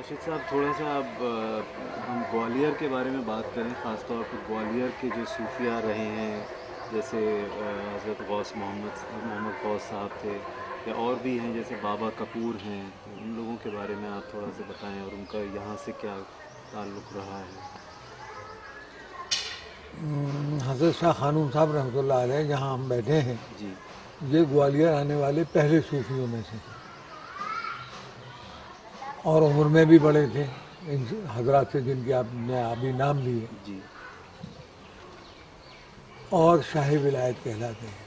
راشد صاحب تھوڑا سا اب ہم گوالیار کے بارے میں بات کریں، خاص طور پر گوالیار کے جو صوفیاء رہے ہیں، جیسے حضرت محمد غوث صاحب تھے، یا اور بھی ہیں جیسے بابا کپور ہیں، ان لوگوں کے بارے میں آپ تھوڑا سا بتائیں اور ان کا یہاں سے کیا تعلق رہا ہے۔ حضرت شاہ خانون صاحب رحمۃ اللہ علیہ جہاں ہم بیٹھے ہیں جی یہ گوالیار آنے والے پہلے صوفیوں میں سے اور عمر میں بھی بڑے تھے ان حضرات سے جن کی آپ نے ابھی نام لیے، جی اور شاہ ولایت کہلاتے ہیں،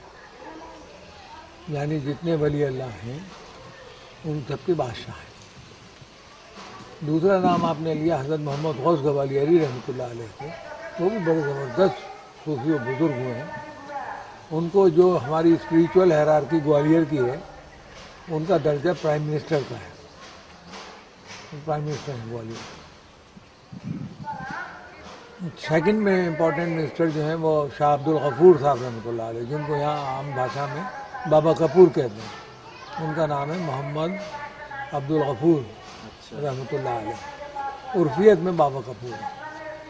یعنی جتنے ولی اللہ ہیں ان سب کے بادشاہ ہیں۔ دوسرا نام آپ نے لیا حضرت محمد غوث گوالیاری رحمۃ اللہ علیہ سے، وہ بھی بڑے زبردست صوفی و بزرگ ہوئے ہیں۔ ان کو جو ہماری اسپریچول ہیرارکی گوالیار کی ہے ان کا درجہ پرائم منسٹر کا ہے، پرائم منسٹر ہیں گوالیار۔ سیکنڈ میں امپورٹنٹ منسٹر جو ہیں وہ شاہ عبد الغفور صاحب رحمۃ اللہ علیہ، جن کو یہاں عام بھاشا میں بابا کپور کہتے ہیں، ان کا نام ہے محمد عبد الغفور رحمۃ اللہ علیہ، عرفیت میں بابا کپور ہے۔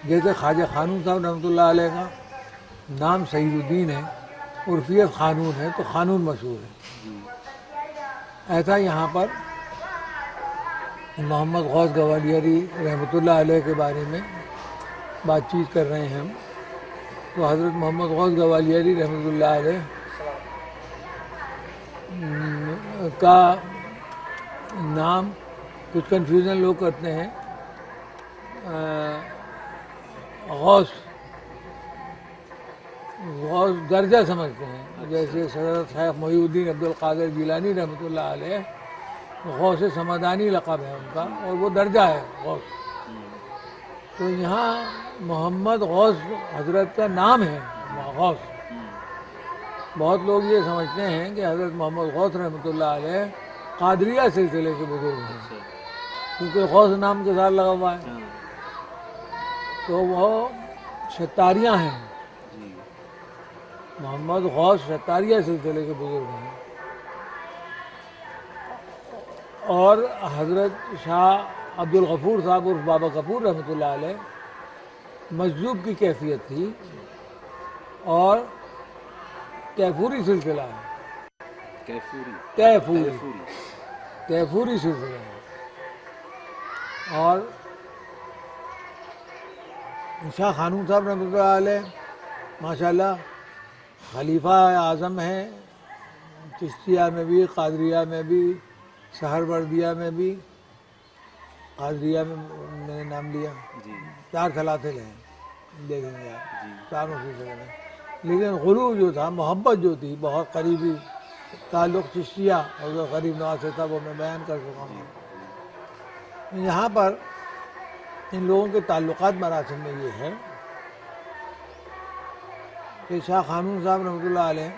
جیسے خواجہ خانون صاحب رحمۃ اللہ علیہ کا نام سعید الدین ہے، عرفیت خانون ہے تو خانون مشہور ہے۔ ایسا یہاں پر محمد غوث گوالیاری رحمۃ اللہ علیہ کے بارے میں بات چیت کر رہے ہیں ہم، تو حضرت محمد غوث گوالیاری رحمۃ اللہ علیہ کا نام کچھ کنفیوژن لوگ کرتے ہیں، غوث درجہ سمجھتے ہیں، جیسے حضرت شیخ محی الدین عبد القادر جیلانی رحمۃ اللہ علیہ غوث سمدانی لقب ہے ان کا، اور وہ درجہ ہے غوث۔ تو یہاں محمد غوث حضرت کا نام ہے غوث۔ بہت لوگ یہ سمجھتے ہیں کہ حضرت محمد غوث رحمۃ اللہ علیہ قادریہ سلسلے کے بزرگ ہیں، کیونکہ غوث نام کے ساتھ لگا ہوا ہے، تو وہ ستاریہ ہیں۔ محمد غوث ستاریہ سلسلے کے بزرگ ہیں، اور حضرت شاہ عبد الغفور صاحب اور بابا کپور رحمۃ اللہ علیہ مجذوب کی کیفیت تھی، اور کیفوری سلسلہ ہے، کیفوری سلسلہ ہے۔ اور شاہ خانون صاحب رحمۃ اللہ علیہ ماشاءاللہ خلیفہ اعظم ہیں، چشتیہ میں بھی، قادریہ میں بھی، سہروردیہ میں بھی۔ قادریہ میں میں نے نام لیا، 4 سلاسل ہیں، دیکھیں گے آپ چاروں سلسلے میں۔ لیکن غلو جو تھا، محبت جو تھی، بہت قریبی تعلق چشتیہ اور جو غریب نواز سے تھا وہ میں بیان کر چکا ہوں۔ یہاں پر ان لوگوں کے تعلقات مراسم میں یہ ہے کہ شاہ خانون صاحب رحمۃ اللہ علیہ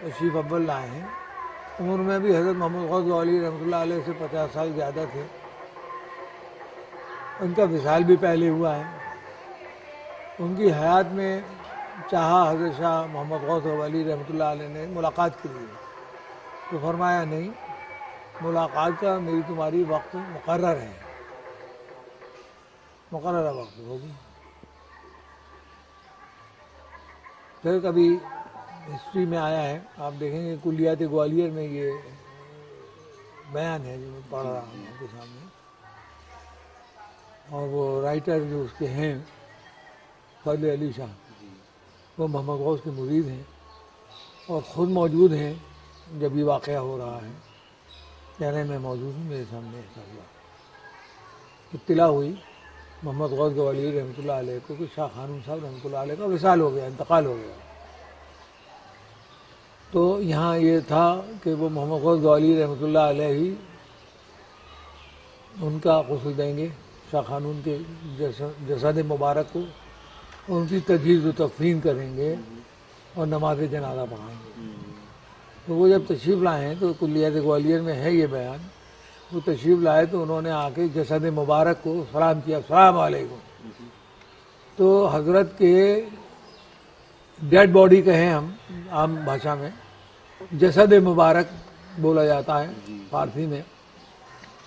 تشریف اول لائے ہیں، عمر میں بھی حضرت محمد غوث گوالیاری رحمۃ اللہ علیہ سے 50 سال زیادہ تھے۔ ان کا وصال بھی پہلے ہوا ہے۔ ان کی حیات میں چاہا حضرت شاہ محمد غوث گوالیاری رحمۃ اللہ علیہ نے ملاقات کے لیے، تو فرمایا نہیں، ملاقات کا میری تمہاری وقت مقرر ہے، مقررہ وقت ہوگی۔ پھر کبھی ہسٹری میں آیا ہے، آپ دیکھیں گے کلیات گوالیار میں یہ بیان ہے جو میں پڑھ رہا ہوں آپ کے سامنے، اور وہ رائٹر جو اس کے ہیں فضل علی شاہ، وہ محمد غوث کے مرید ہیں اور خود موجود ہیں جب یہ واقعہ ہو رہا ہے، کہنے میں موجود ہوں، میرے سامنے ایسا ہوا، اطلاع ہوئی محمد غوث گوالیاری رحمۃ اللہ علیہ کو کہ شاہ خانون صاحب رحمۃ اللہ علیہ کا وصال ہو گیا، انتقال ہو گیا۔ تو یہاں یہ تھا کہ وہ محمد غوث گوالیاری رحمۃ اللہ علیہ ہی ان کا غسل دیں گے، شاہ خانون کے جسد مبارک کو، ان کی تجہیز و تکفین کریں گے اور نماز جنازہ پڑھائیں گے۔ تو وہ جب تشریف لائے ہیں تو کلیات گوالیار میں ہے یہ بیان، وہ تشریف لائے تو انہوں نے آ کے جسد مبارک کو سلام کیا، السلام علیکم۔ تو حضرت کے ڈیڈ باڈی کہیں ہم عام بھاشا میں، جسد مبارک بولا جاتا ہے فارسی میں،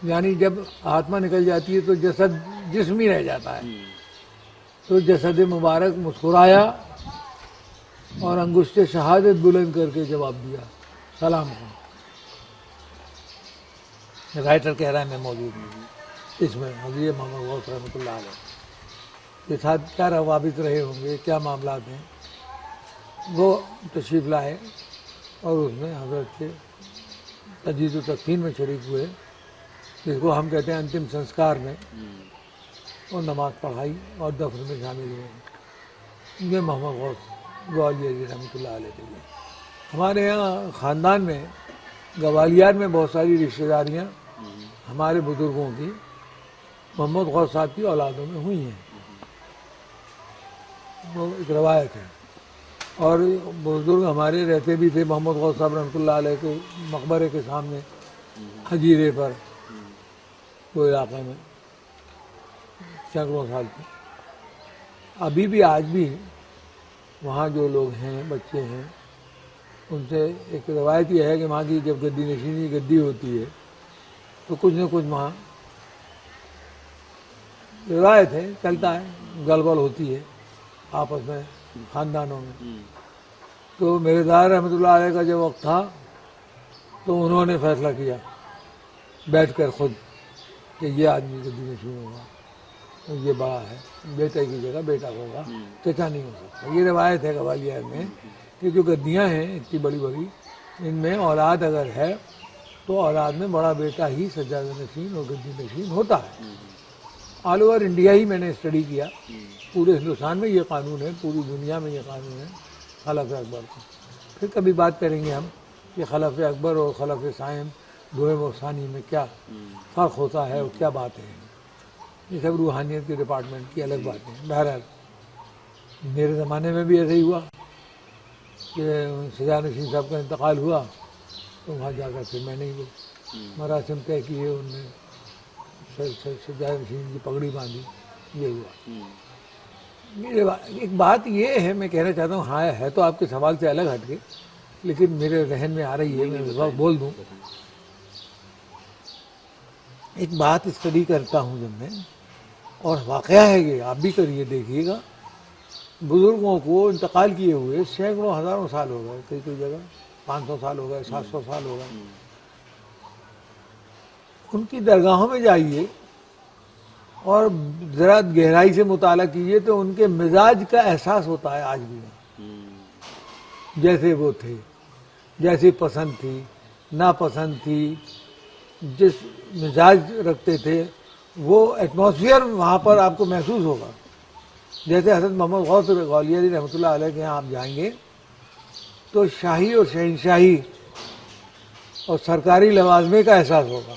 یعنی جب آتما نکل جاتی ہے تو جسد جسم ہی رہ جاتا ہے. تو جسد مبارک مسکرایا اور انگشت شہادت بلند کر کے جواب دیا سلام کو. رائٹر کہہ رہا ہے میں موجود ہوں اس میں حضرت محمد غوث رحمۃ اللہ علیہ کے ساتھ کیا روابط رہے ہوں گے, کیا معاملات ہیں, وہ تشریف لائے اور اس میں حضرت کے تجدید و تدفین میں شریک ہوئے, جس کو ہم کہتے ہیں انتم سنسکار میں, اور نماز پڑھائی اور دفن میں شامل ہوئے. یہ محمد غوث گوالیاری رحمۃ اللہ علیہ کے لیے. ہمارے یہاں خاندان میں گوالیار میں بہت ساری رشتہ داریاں ہمارے بزرگوں کی محمد غوث صاحب کی اولادوں میں ہوئی ہیں. وہ ایک روایت ہے. اور بزرگ ہمارے رہتے بھی تھے محمد غوث صاحب رحمۃ اللہ علیہ کے مقبرے کے سامنے حجیرے پر, وہ علاقے میں سینکڑوں سال سے. ابھی بھی آج بھی وہاں جو لوگ ہیں, بچے ہیں, ان سے ایک روایت یہ ہے کہ وہاں کی جب گدی نشینی گدی ہوتی ہے تو کچھ نہ کچھ وہاں روایت ہے, چلتا ہے, گلبل ہوتی ہے آپس میں خاندانوں میں. تو میرے دادا رحمۃ اللہ علیہ کا جب وقت تھا تو انہوں نے فیصلہ کیا بیٹھ کر خود کہ یہ آدمی گدی نشین ہوگا, یہ بڑا ہے, بیٹے کی جگہ بیٹا ہوگا, چچا نہیں ہو سکتا. یہ روایت ہے گوالیار میں کہ جو گدیاں ہیں اتنی بڑی بڑی, ان میں اولاد اگر ہے تو اولاد میں بڑا بیٹا ہی سجادہ نشین اور گدی نشین ہوتا ہے. آل اوور انڈیا ہی میں نے اسٹڈی کیا, پورے ہندوستان میں یہ قانون ہے, پوری دنیا میں یہ قانون ہے خلف اکبر کو. پھر کبھی بات کریں گے ہم کہ خلف اکبر اور خلف ثانی دوم اور ثانی میں کیا فرق ہوتا ہے اور کیا بات ہے. یہ سب روحانیت کے ڈپارٹمنٹ کی الگ باتیں ہیں. بہرحال میرے زمانے میں بھی ایسا ہی ہوا کہ سجادہ نشین صاحب کا انتقال ہوا تو وہاں جا کر پھر میں نے مراسم طے کیے, ان نے سجادہ نشین کی پگڑی باندھی, یہ ہوا. ایک بات یہ ہے, میں کہنا چاہتا ہوں, ہاں ہے تو آپ کے سوال سے الگ ہٹ کے, لیکن میرے ذہن میں آ رہی ہے, میں اس وقت بول دوں. ایک بات اسٹڈی کرتا ہوں جب میں, اور واقعہ ہے یہ, آپ بھی کریے دیکھیے گا, بزرگوں کو انتقال کیے ہوئے سینکڑوں ہزاروں سال ہو گئے, کئی کئی جگہ 500 سال ہو گئے, 700 سال ہو گئے. ان کی درگاہوں میں جائیے اور ذرا گہرائی سے مطالعہ کیجیے تو ان کے مزاج کا احساس ہوتا ہے آج بھی, جیسے وہ تھے, جیسی پسند تھی, ناپسند تھی, جس مزاج رکھتے تھے, وہ ایٹماسفیئر وہاں پر آپ کو محسوس ہوگا. جیسے حضرت محمد غوث گوالیاری رحمۃ اللہ علیہ کے یہاں آپ جائیں گے تو شاہی اور شہنشاہی اور سرکاری لوازمے کا احساس ہوگا.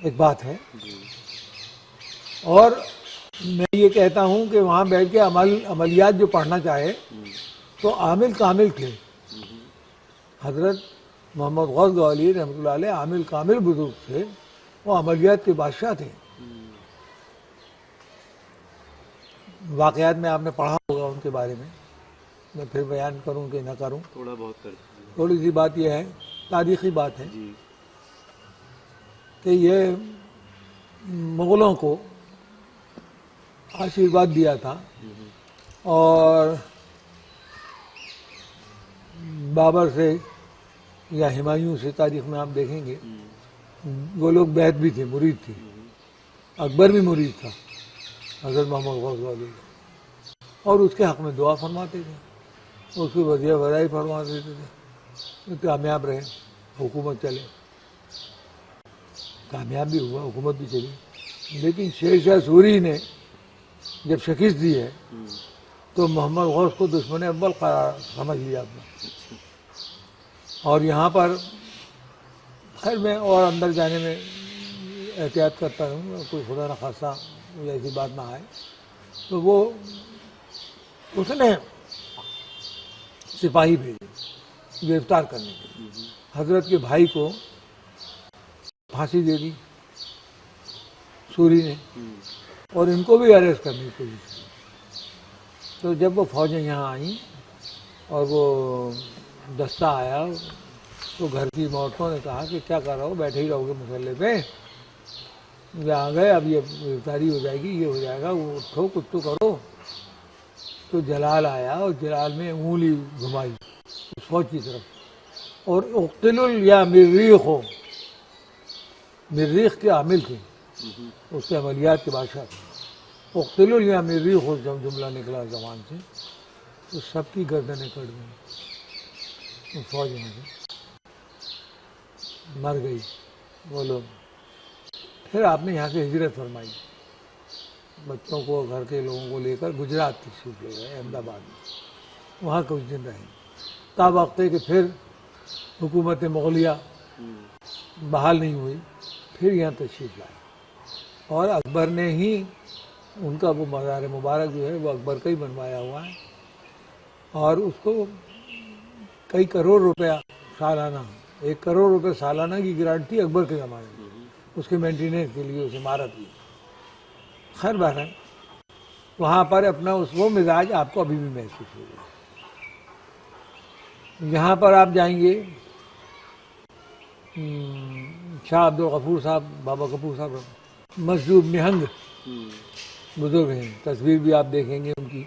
ایک بات ہے. اور میں یہ کہتا ہوں کہ وہاں بیٹھ کے عملیات جو پڑھنا چاہے تو عامل کامل تھے. حضرت محمد غوث گوالیاری رحمۃ اللہ علیہ عامل کامل بزرگ تھے, وہ عملیات کے بادشاہ تھے. واقعات میں آپ نے پڑھا ہوگا ان کے بارے میں پھر بیان کروں کہ نہ کروں, تھوڑا بہت کرتے تھوڑی سی بات یہ ہے, تاریخی بات ہے جی. کہ یہ مغلوں کو آشیرواد دیا تھا, اور بابر سے یا ہمایوں سے تاریخ میں آپ دیکھیں گے وہ لوگ بیعت بھی تھے, مرید تھے. اکبر بھی مرید تھا حضرت محمد غوث گوالیاری, اور اس کے حق میں دعا فرماتے تھے, اس کی وظیفہ وظائف فرما دیتے تھے. کامیاب رہے, حکومت چلے, کامیاب بھی ہوا, حکومت بھی چلی. لیکن شیر شاہ سوری نے جب شکست دی ہے تو محمد غوث کو دشمن اول قرار سمجھ لیا آپ نے. اور یہاں پر خیر میں اور اندر جانے میں احتیاط کرتا ہوں, کوئی خدا نخواستہ ایسی بات نہ آئے. تو وہ اس نے سپاہی بھیجے گرفتار کرنے کے لیے, حضرت کے بھائی کو پھانسی دے دی سوری نے, اور ان کو بھی اریسٹ کرنے کی کوشش کی. تو جب وہ فوجیں یہاں آئیں اور وہ دستہ آیا تو گھر کی عورتوں نے کہا کہ کیا کر رہا ہو، بیٹھے ہی رہو گے مسلے پہ، یہ آ گئے، اب یہ افطاری ہو جائے گی، یہ ہو جائے گا، وہ اٹھو کچھ تو کرو۔ تو جلال آیا اور جلال میں انگلی گھمائی اس فوج کی طرف، اور اقتل یا مریخ ہو، مریخ کے عامل تھے، اس کے عملیات کے بادشاہ تھے، اقتل یا مریخ ہو جب جملہ نکلا زبان سے تو سب کی گردنیں کٹ گئیں، اس فوج میں سے مر گئی وہ لوگ۔ پھر آپ نے یہاں سے ہجرت فرمائی، بچوں کو گھر کے لوگوں کو لے کر گجرات تشریف لے گئے، احمد آباد میں، وہاں کچھ دن رہے، تا وقت ہے کہ پھر حکومت مغلیہ بحال نہیں ہوئی، پھر یہاں تشریف لائے، اور اکبر نے ہی ان کا وہ مزار مبارک جو ہے وہ اکبر کا ہی بنوایا ہوا ہے، اور اس کو کئی کروڑ روپیہ سالانہ، 1 کروڑ روپے سالانہ کی گرانٹ تھی اکبر کے زمانے میں اس کے مینٹیننس کے لیے، اس عمارت کی۔ خیر بہرحال وہاں پر اپنا وہ مزاج آپ کو ابھی بھی محسوس ہوگا۔ یہاں پر آپ جائیں گے، شاہ عبدالغفور صاحب، بابا غفور صاحب مسجود نہنگ بزرگ ہیں، تصویر بھی آپ دیکھیں گے ان کی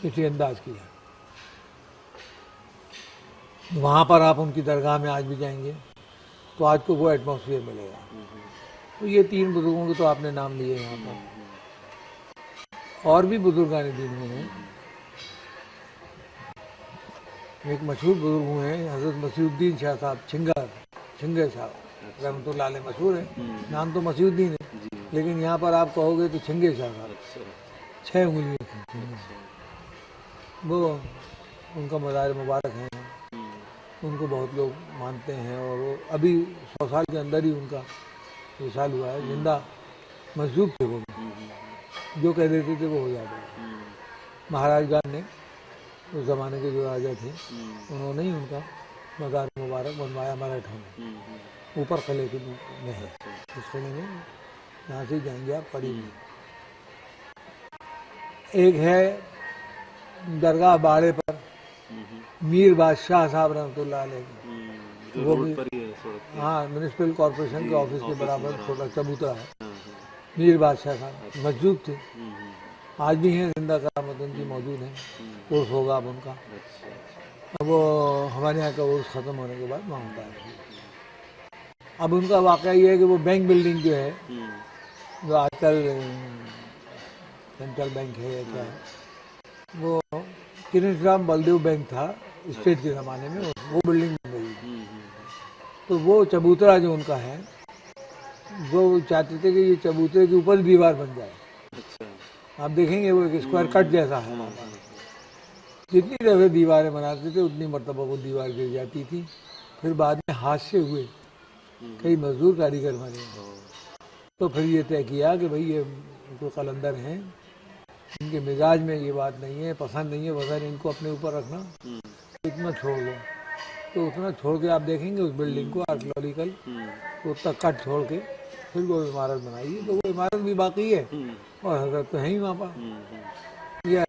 اسی انداز کی ہے۔ وہاں پر آپ ان کی درگاہ میں آج بھی جائیں گے تو آج کو وہ ایٹماسفیئر ملے گا۔ تو یہ 3 بزرگوں کے تو آپ نے نام لیے یہاں پر، اور بھی بزرگان دین ہوئے ہیں۔ ایک مشہور بزرگ ہوئے ہیں حضرت مسیح الدین شاہ صاحب چھنگر صاحب رحمۃ اللہ علیہ، مشہور ہے، نام تو مسیح الدین ہے لیکن یہاں پر آپ کہو گے تو چھنگر شاہ صاحب، 6 انگلیاں تھیں، وہ ان کا مزار مبارک ہے، ان کو بہت لوگ مانتے ہیں، اور وہ ابھی 100 سال کے اندر ہی ان کا وصال ہوا ہے، زندہ مجذوب تھے وہ، جو کہہ دیتے تھے وہ ہو جاتا ہے۔ مہاراج گان نے اس زمانے کے جو راجا تھے انہوں نے ہی ان کا مزار مبارک بنوایا مراٹھوں میں، اوپر قلعے کے میں ہے، اس قلعے میں یہاں سے جائیں گے آپ قریب میں۔ ایک ہے درگاہ باڑے پر میر بادشاہ صاحب رحمۃ اللہ علیہ، وہ بھی ہاں میونسپل کارپوریشن کے آفس کے برابر چھوٹا چبوترا ہے، میر بادشاہ صاحب مجذوب تھے، آج بھی ہیں زندہ، کرامت ان کی موجود ہیں، عرس ہوگا اب ان کا، اب وہ ہمارے یہاں کا عرس ختم ہونے کے بعد وہاں ہوتا ہے۔ اب ان کا واقعہ یہ ہے کہ وہ بینک بلڈنگ جو ہے، جو آج کل سینٹرل بینک ہے یا کیا ہے، وہ کنیش رام بلدیو بینک تھا اسٹیٹ کے زمانے میں، وہ بلڈنگ بن گئی ہے۔ تو وہ چبوترا جو ان کا ہے، وہ چاہتے تھے کہ یہ چبوترے کے اوپر دیوار بن جائے، آپ دیکھیں گے وہ ایک اسکوائر کٹ جیسا ہے، جتنی دفعہ دیواریں بناتے تھے اتنی مرتبہ وہ دیوار گر جاتی تھی، پھر بعد میں ہاتھ سے ہوئے، کئی مزدور کاریگر بنے، تو پھر یہ طے کیا کہ بھئی یہ کوئی قلندر ہیں، ان کے مزاج میں یہ بات نہیں ہے، پسند نہیں ہے، وزن ان کو اپنے اوپر رکھنا، اتنا چھوڑ دو۔ تو اتنا چھوڑ کے آپ دیکھیں گے اس بلڈنگ کو آرکیولوجیکل، تو اتنا کٹ چھوڑ کے پھر وہ عمارت بنائی ہے، تو وہ عمارت بھی باقی ہے اور حضرت تو ہیں ہی وہاں پر۔ یہ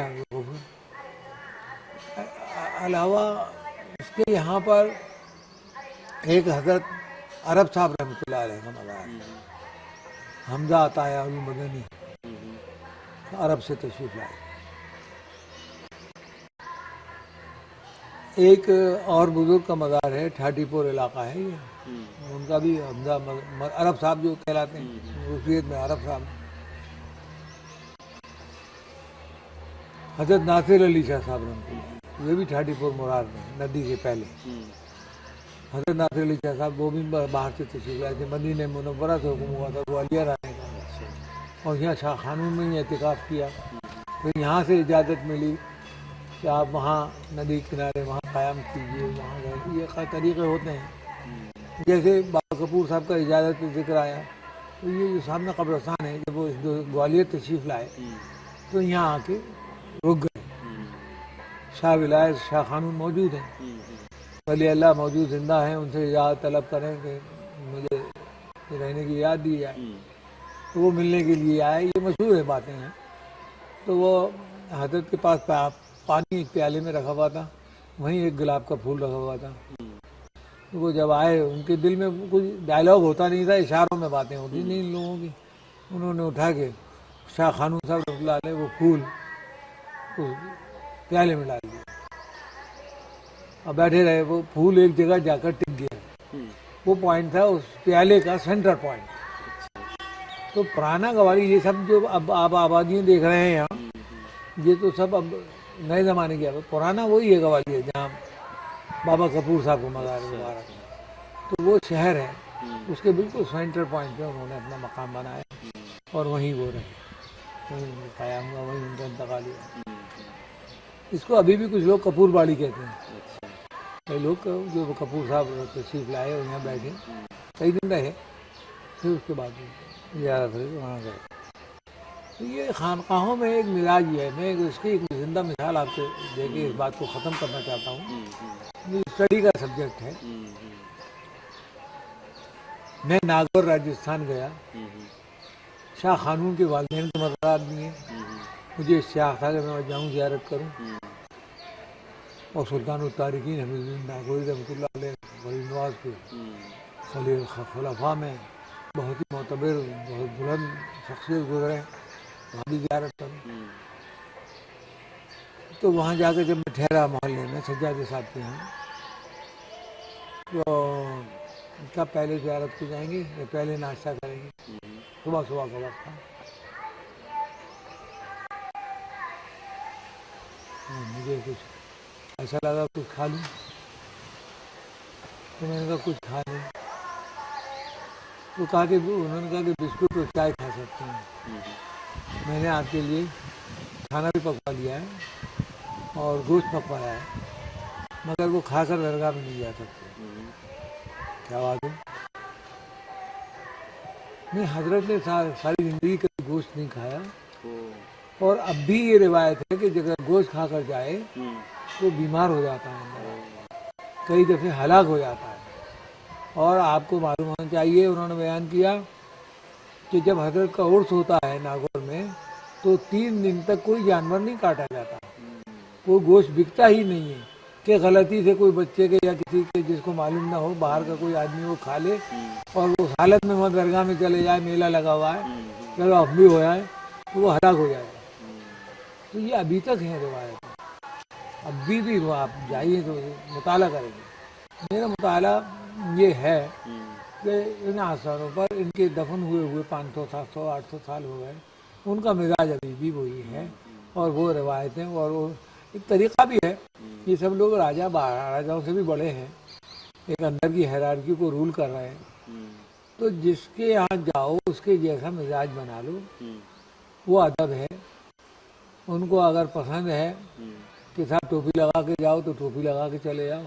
علاوہ اس کے یہاں پر ایک حضرت عرب صاحب رحمۃ اللہ علیہ کا مزار ہے، حمزہ عطایہ المدنی، عرب سے تشریف لائے۔ ایک اور بزرگ کا مزار ہے، ٹھاٹی پور علاقہ ہے یہ، ان کا بھی حمزہ عرب صاحب جو کہلاتے ہیں، روسیت میں عرب صاحب۔ حضرت ناصر علی شاہ صاحب رحمۃ اللہ، یہ بھی ٹھاٹی پور مراد میں، ندی سے پہلے۔ حضرت ناصر علی شاہ صاحب وہ بھی باہر سے تشریف لائے تھے، مدینہ منورہ سے حکم ہوا تھا گوالیار آنے کا، اور یہاں شاہ خانون میں ہی اعتکاف کیا، پھر یہاں سے اجازت ملی کہ آپ وہاں ندی کنارے وہاں قیام کیجیے، وہاں رہیے، یہ طریقے ہوتے ہیں۔ جیسے بابا کپور صاحب کا اجازت کا ذکر آیا، تو یہ جو سامنے قبرستان ہے، جب وہ گوالیار تشریف لائے تو یہاں آ کے رک گئے، شاہ ولایت شاہ خانون موجود ہیں، ولی اللہ موجود زندہ ہیں، ان سے اجازت طلب کریں کہ مجھے رہنے کی یاد دی جائے، تو وہ ملنے کے لیے آئے، یہ مشہور ہے باتیں ہیں۔ تو وہ حضرت کے پاس پانی ایک پیالے میں رکھا ہوا تھا، وہیں ایک گلاب کا پھول رکھا ہوا تھا. تو وہ جب آئے ان کے دل میں کچھ ڈائلاگ ہوتا نہیں تھا، اشاروں میں باتیں ہوتی نہیں ان لوگوں کی. انہوں نے اٹھا کے شاہ خانوں صاحب رحمۃ اللہ علیہ وہ پھول اس پیالے میں ڈال دیا اور بیٹھے رہے. وہ پھول ایک جگہ جا کر ٹک گیا. وہ پوائنٹ تھا اس پیالے کا سینٹر پوائنٹ. تو پرانا گوالی یہ سب جو اب آپ آبادیاں دیکھ رہے ہیں یہاں، یہ تو سب اب نئے زمانے کی. پرانا وہی ہے گوالیار جہاں بابا کپور صاحب کو مزار مبارک ہے. تو وہ شہر ہے، اس کے بالکل سینٹر پوائنٹ پہ انہوں نے اپنا مقام بنایا اور وہیں وہ رہے، وہیں ان کا قیام ہوا، وہیں ان کا انتقال ہوا. اس کو ابھی بھی کچھ لوگ کپور باڑی کہتے ہیں. کئی لوگ جو کپور صاحب تشریف لائے اور یہاں بیٹھے کئی دن رہے، پھر اس کے بعد زیادہ وہاں گئے. تو یہ خانقاہوں میں ایک مزاج یہ ہے. میں اس کی ایک زندہ مثال آپ سے دے کے اس بات کو ختم کرنا چاہتا ہوں. یہ اسٹڈی کا سبجیکٹ ہے. میں ناگور راجستھان گیا. شاہ خانون کے والدین کے مزارات بھی ہیں. مجھے اشتیاق تھا کہ میں جاؤں زیارت کروں. اور سلطان الطارقین حمید الدین ناگوری رحمۃ اللہ علیہ غریب نواز کے خلفاء میں بہت ہی معتبر بہت بلند شخصیت گزرے، وہاں بھی زیارت کروں. تو وہاں جا کے جب میں ٹھہرا محلے میں سجاد صاحب کے یہاں، تو کب پہلے زیارت کو جائیں گے یا پہلے ناشتہ کریں گے؟ صبح صبح کا وقت تھا. مجھے کچھ ایسا لگا کچھ کھا لوں، تو میں نے کہا کچھ کھا لیں. تو انہوں نے کہا کہ بسکٹ اور چائے کھا سکتے ہیں. میں نے آپ کے لیے کھانا بھی پکوا لیا ہے اور گوشت پکوایا ہے، مگر وہ کھا کر درگاہ میں نہیں جا سکتے. کیا بات ہے؟ میں حضرت نے ساری زندگی کا گوشت نہیں کھایا، اور اب بھی یہ روایت ہے کہ جب گوشت کھا کر جائے تو بیمار ہو جاتا ہے، کئی دفعے ہلاک ہو جاتا ہے. اور آپ کو معلوم ہونا چاہیے، انہوں نے بیان کیا کہ جب حضرت کا عرس ہوتا ہے ناگور میں تو 3 دن تک کوئی جانور نہیں کاٹا جاتا، کوئی گوشت بکتا ہی نہیں ہے کہ غلطی سے کوئی بچے کے یا کسی کے جس کو معلوم نہ ہو باہر کا کوئی آدمی وہ کھا لے اور اس حالت میں وہ درگاہ میں چلے جائے، میلہ لگا ہوا ہے، چلو اب بھی ہو جائے تو وہ ہلاک ہو جائے گا. تو یہ ابھی تک ہے روایت، ابھی بھی وہ آپ جائیے تو مطالعہ کریں گے. میرا مطالعہ یہ ہے کہ ان آثاروں پر ان کے دفن ہوئے 500 700 800 سال ہو گئے، ان کا مزاج ابھی بھی وہی ہے اور وہ روایتیں اور وہ ایک طریقہ بھی ہے. یہ سب لوگ راجاؤں سے بھی بڑے ہیں، ایک اندر کی ہیرارکی کو رول کر رہے ہیں. تو جس کے یہاں جاؤ اس کے جیسا مزاج بنا لو، وہ ادب ہے. ان کو اگر پسند ہے کہ صاحب ٹوپی لگا کے جاؤ تو ٹوپی لگا کے چلے جاؤ.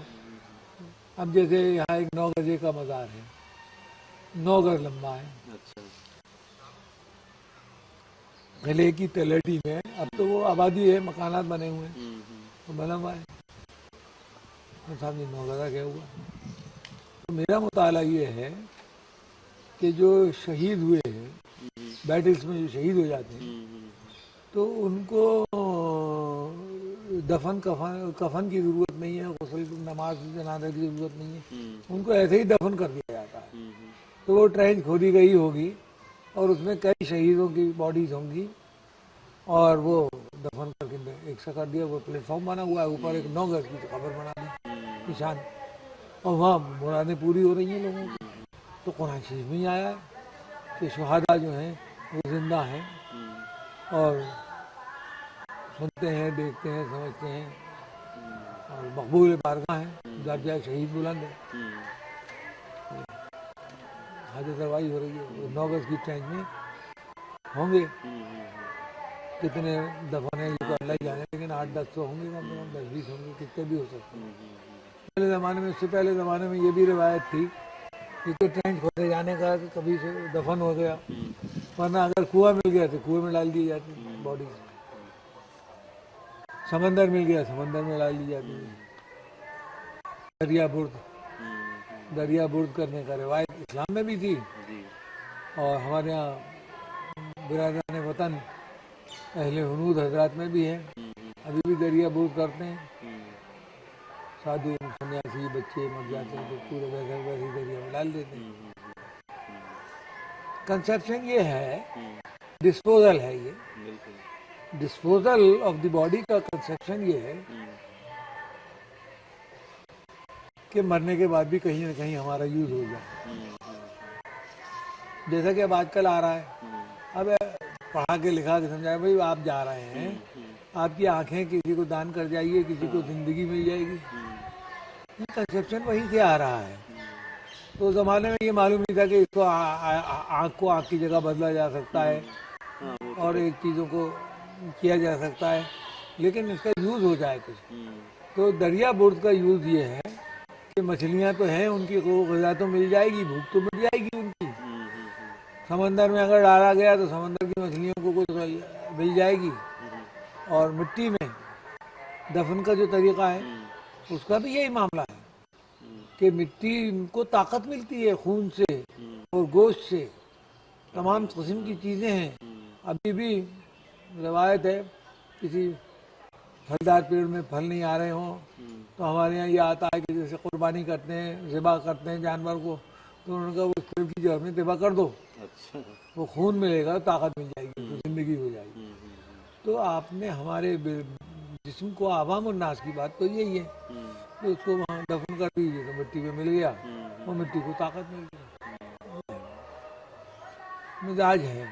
اب جیسے یہاں ایک 9 گزے کا مزار ہے، 9 گز لمبا ہے، گلے کی تلہٹی میں. اب تو وہ آبادی ہے، مکانات بنے ہوئے ہیں تو بنا ہوا ہے. صاحب یہ 9 گزا کیا ہوا؟ تو میرا مطالعہ یہ ہے کہ جو شہید ہوئے ہیں بیٹلز میں، جو شہید ہو جاتے ہیں تو ان کو دفن کفن کی ضرورت نہیں ہے، غسل نماز جنازہ کی ضرورت نہیں ہے، ان کو ایسے ہی دفن کر دیا جاتا ہے. تو وہ ٹرینچ کھودی گئی ہوگی اور اس میں کئی شہیدوں کی باڈیز ہوں گی اور وہ دفن کر کے ایک سے کر دیا. وہ پلیٹ فارم بنا ہوا ہے، اوپر ایک 9 گز کی قبر بنا دی نشان، اور وہاں مرادیں پوری ہو رہی ہیں لوگوں کی. تو قرآن شریف میں ہی آیا ہے کہ شہداء جو ہیں وہ زندہ ہیں اور سنتے ہیں، دیکھتے ہیں، سمجھتے ہیں اور مقبول بارگاہ ہیں، درجہ شہید بلند ہے. حاجت روائی ہو رہی ہے. 9 گز کی ٹرینچ میں ہوں گے کتنے دفن ہیں یہ تو اللہ ہی جانے، لیکن 8-10 تو ہوں گے، کم سے کم 10-20 ہوں گے، کتنے بھی ہو سکتے ہیں. پہلے زمانے میں، اس سے پہلے زمانے میں یہ بھی روایت تھی کہ ٹرینچ کھودے جانے کا کہ کبھی سے دفن ہو گیا، ورنہ اگر کنواں مل گیا تو کنویں میں ڈال دی جاتی باڈی، سمندر مل گیا سمندر میں ڈال دی جاتی ہے. دریا برد کرنے کا روایت اسلام میں بھی تھی، اور ہمارے یہاں برادران وطن اہل ہنود حضرات میں بھی ہے، ابھی بھی دریا برد کرتے ہیں. سادھو سنیاسی بچے مر جاتے ہیں تو پورے ویسے دریا میں ڈال دیتے ہیں. کنسیپشن یہ ہے, ڈسپوزل ہے, یہ ڈسپوزل آف دی باڈی کا کنسیپشن یہ ہے کہ مرنے کے بعد بھی کہیں نہ کہیں ہمارا یوز ہو جائے. جیسا کہ اب آج کل آ رہا ہے, اب پڑھا کے لکھا کے سمجھایا بھائی آپ جا رہے ہیں, آپ کی آنکھیں کسی کو دان کر جائیے, کسی کو زندگی مل جائے گی. یہ کنسیپشن وہیں سے آ رہا ہے. تو زمانے میں یہ معلوم نہیں تھا کہ اس کو آنکھ کو آنکھ کی جگہ بدلا جا سکتا ہے اور ایک چیزوں کو کیا جا سکتا ہے, لیکن اس کا یوز ہو جائے کچھ. تو دریا برد کا یوز یہ ہے کہ مچھلیاں تو ہیں, ان کی غذا تو مل جائے گی, بھوک تو مل جائے گی ان کی. سمندر میں اگر ڈالا گیا تو سمندر کی مچھلیوں کو کچھ مل جائے گی. اور مٹی میں دفن کا جو طریقہ ہے اس کا بھی یہی معاملہ ہے کہ مٹی کو طاقت ملتی ہے خون سے اور گوشت سے, تمام قسم کی چیزیں ہیں. ابھی بھی روایت ہے کسی پھلدار پیڑ میں پھل نہیں آ رہے ہوں تو ہمارے یہاں یہ آتا ہے کہ جیسے قربانی کرتے ہیں, ذبح کرتے ہیں جانور کو, تو انہوں نے کہا وہ اس پیڑ کی جڑ میں ذبح کر دو, وہ خون ملے گا, طاقت مل جائے گی, زندگی ہو جائے گی. تو آپ نے ہمارے جسم کو عوام الناس کی بات تو یہی ہے کہ اس کو وہاں دفن کر دیجیے تو مٹی میں مل گیا, وہ مٹی کو طاقت مل گئی. مزاج ہے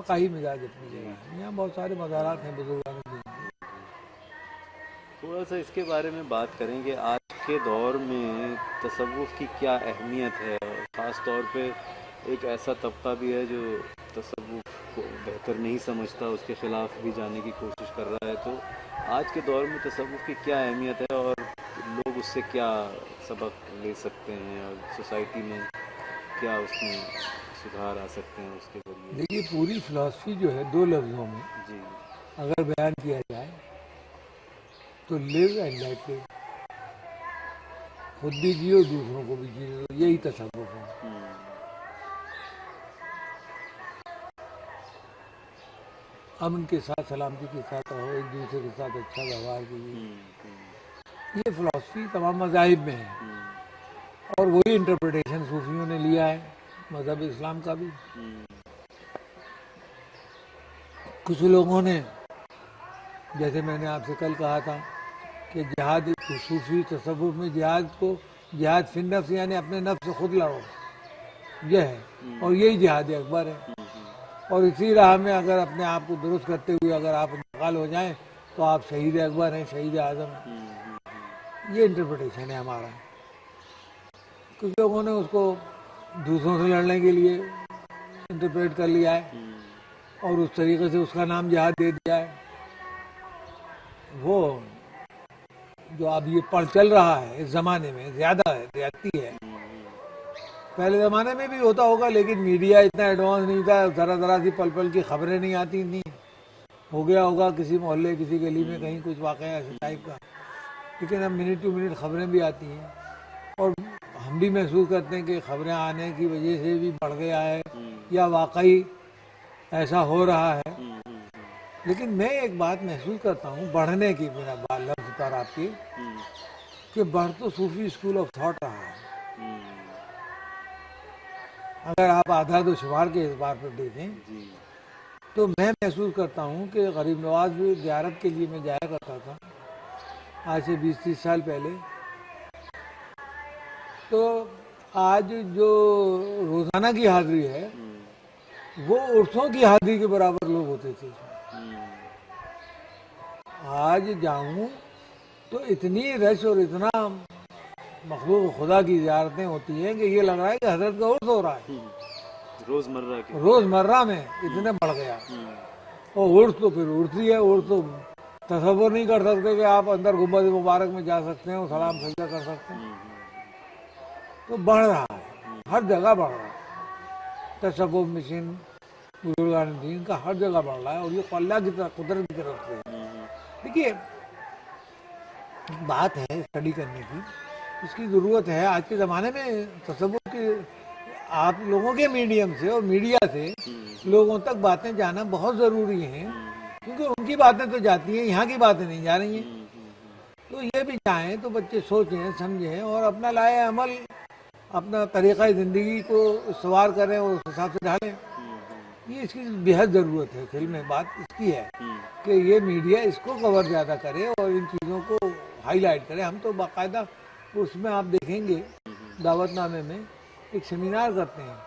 کا ہی مزاج اپنی جگہ ہے. یہاں بہت سارے مزارات ہیں بزرگان کے. تھوڑا سا اس کے بارے میں بات کریں کہ آج کے دور میں تصوف کی کیا اہمیت ہے, خاص طور پہ ایک ایسا طبقہ بھی ہے جو تصوف کو بہتر نہیں سمجھتا, اس کے خلاف بھی جانے کی کوشش کر رہا ہے. تو آج کے دور میں تصوف کی کیا اہمیت ہے اور لوگ اس سے کیا سبق لے سکتے ہیں, اور سوسائٹی میں کیا اس میں سدھار آ سکتے ہیں اس کے ذریعے؟ دیکھیے پوری فلاسفی جو ہے دو لفظوں میں جی اگر بیان کیا جائے تو لیو اینڈ لیٹ لیو, خود بھی جیو دوسروں کو بھی جیو, یہی تصوف ہے. امن کے ساتھ, سلامتی کے ساتھ رہو, ایک دوسرے کے ساتھ اچھا ویوہار کیجیے. یہ فلاسفی تمام مذاہب میں ہے اور وہی انٹرپریٹیشن صوفیوں نے لیا ہے مذہب اسلام کا بھی. کچھ لوگوں نے, جیسے میں نے آپ سے کل کہا تھا کہ جہاد صوفی تصوف میں جہاد فی النفس یعنی اپنے نفس سے خود لڑو, یہ ہے, اور یہی جہاد اکبر ہے. اور اسی راہ میں اگر اپنے آپ کو درست کرتے ہوئے اگر آپ انتقال ہو جائیں تو آپ شہید اکبر ہیں, شہید اعظم ہیں. یہ انٹرپریٹیشن ہے ہمارا. کچھ لوگوں نے اس کو دوسروں سے لڑنے کے لیے انٹرپریٹ کر لیا ہے اور اس طریقے سے اس کا نام جہاد دے دیا ہے. وہ جو اب یہ پڑھ چل رہا ہے اس زمانے میں زیادہ ہے, زیادتی ہے. پہلے زمانے میں بھی ہوتا ہوگا لیکن میڈیا اتنا ایڈوانس نہیں تھا, ذرا ذرا سی پل پل کی خبریں نہیں آتی تھیں. ہو گیا ہوگا کسی محلے کسی گلی میں کہیں کچھ واقعہ ایسے ٹائپ کا, لیکن اب منٹ ٹو منٹ خبریں بھی آتی ہیں اور ہم بھی محسوس کرتے ہیں کہ خبریں آنے کی وجہ سے بھی بڑھ گیا ہے یا واقعی ایسا ہو رہا ہے. لیکن میں ایک بات محسوس کرتا ہوں بڑھنے کی, میرا لفظ پر آپ کی, کہ بڑھ تو صوفی اسکول آف تھاٹ رہا ہے. اگر آپ اعداد و شمار کے اعتبار پر دیکھیں تو میں محسوس کرتا ہوں کہ غریب نواز بھی زیارت کے لیے میں جایا کرتا تھا آج سے 20-30 سال پہلے. تو آج جو روزانہ کی حاضری ہے وہ عرصوں کی حاضری کے برابر لوگ ہوتے تھے. آج جاؤں تو اتنی رش اور اتنا مخلوق خدا کی زیارتیں ہوتی ہیں کہ یہ لگ رہا ہے کہ حضرت کا عرس ہو رہا ہے. روزمرہ میں اتنے بڑھ گیا. اور عرس تو پھر عرس ہی ہے, عرس تو تصور نہیں کر سکتے کہ آپ اندر گنبد مبارک میں جا سکتے ہیں اور سلام سجدہ کر سکتے ہیں. تو بڑھ رہا ہے, ہر جگہ بڑھ رہا ہے. تصوف مشن بزرگان دین کا ہر جگہ بڑھ رہا ہے اور یہ اللہ کی طرف, قدرت کی طرف سے. دیکھیے بات ہے اسٹڈی کرنے کی, اس کی ضرورت ہے. آج کے زمانے میں تصوف کے آپ لوگوں کے میڈیم سے اور میڈیا سے لوگوں تک باتیں جانا بہت ضروری ہیں, کیونکہ ان کی باتیں تو جاتی ہیں, یہاں کی باتیں نہیں جا رہی ہیں. تو یہ بھی چاہیں تو بچے سوچیں سمجھیں اور اپنا لائے عمل اپنا طریقہ زندگی کو استوار کریں اور اس حساب سے ڈھالیں. یہ اس کی بےحد ضرورت ہے. فلم میں بات اس کی ہے کہ یہ میڈیا اس کو کور زیادہ کرے اور ان چیزوں کو ہائی لائٹ کرے. ہم تو باقاعدہ اس میں آپ دیکھیں گے دعوت نامے میں ایک سیمینار کرتے ہیں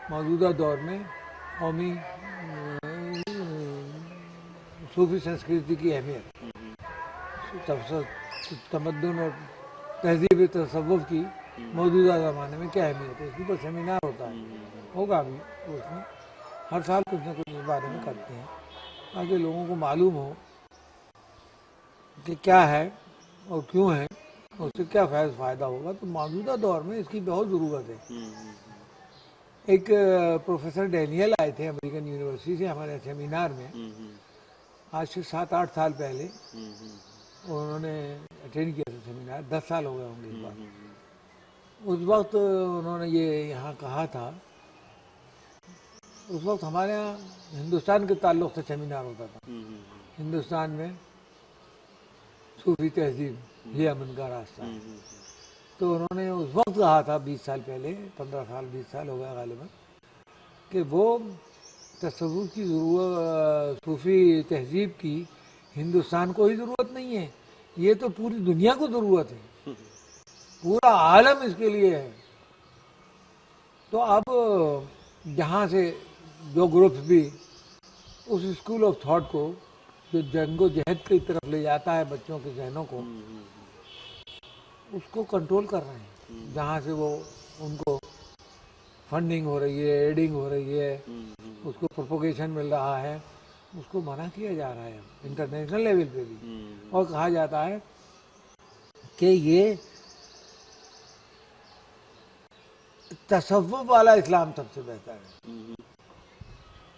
موجودہ دور میں قومی صوفی سنسکرتی کی اہمیت, تمدن اور تہذیب تصوف کی موجودہ زمانے میں کیا اہمیت ہے, اس کے اوپر سیمینار ہوتا ہے. ہوگا بھی اس میں ہر سال کچھ نہ کچھ اس بارے میں کرتے ہیں تاکہ لوگوں کو معلوم ہو کہ کیا ہے اور کیوں ہے, اس سے کیا فائدہ ہوگا. تو موجودہ دور میں اس کی بہت ضرورت ہے. ایک پروفیسر ڈینیل آئے تھے امریکن یونیورسٹی سے ہمارے سیمینار میں آج سے 7-8 سال پہلے. انہوں نے اٹینڈ کیا تھا سیمینار, 10 سال ہو گئے ہوں گے اس بات. اس وقت انہوں نے یہ یہاں کہا تھا, اس وقت ہمارے یہاں ہندوستان کے تعلق سے سیمینار ہوتا تھا. ہندوستان میں صوفی تہذیب یہ امن کا راستہ ہے. تو انہوں نے اس وقت کہا تھا 20 سال پہلے, 15 سال 20 سال ہو گیا غالباً, کہ وہ تصوف کی ضرورت, صوفی تہذیب کی ہندوستان کو ہی ضرورت نہیں ہے, یہ تو پوری دنیا کو ضرورت ہے, پورا عالم اس کے لیے ہے. تو اب جہاں سے جو گروپس بھی اس اسکول آف تھاٹ کو جو جنگ و جہد کی طرف لے جاتا ہے بچوں کے ذہنوں کو, اس کو کنٹرول کر رہے ہیں. جہاں سے وہ ان کو فنڈنگ ہو رہی ہے, ایڈنگ ہو رہی ہے, اس کو پروپوگیشن مل رہا ہے, اس کو منع کیا جا رہا ہے انٹرنیشنل لیول پہ بھی. اور کہا جاتا ہے کہ یہ تصوف والا اسلام سب سے بہتر ہے,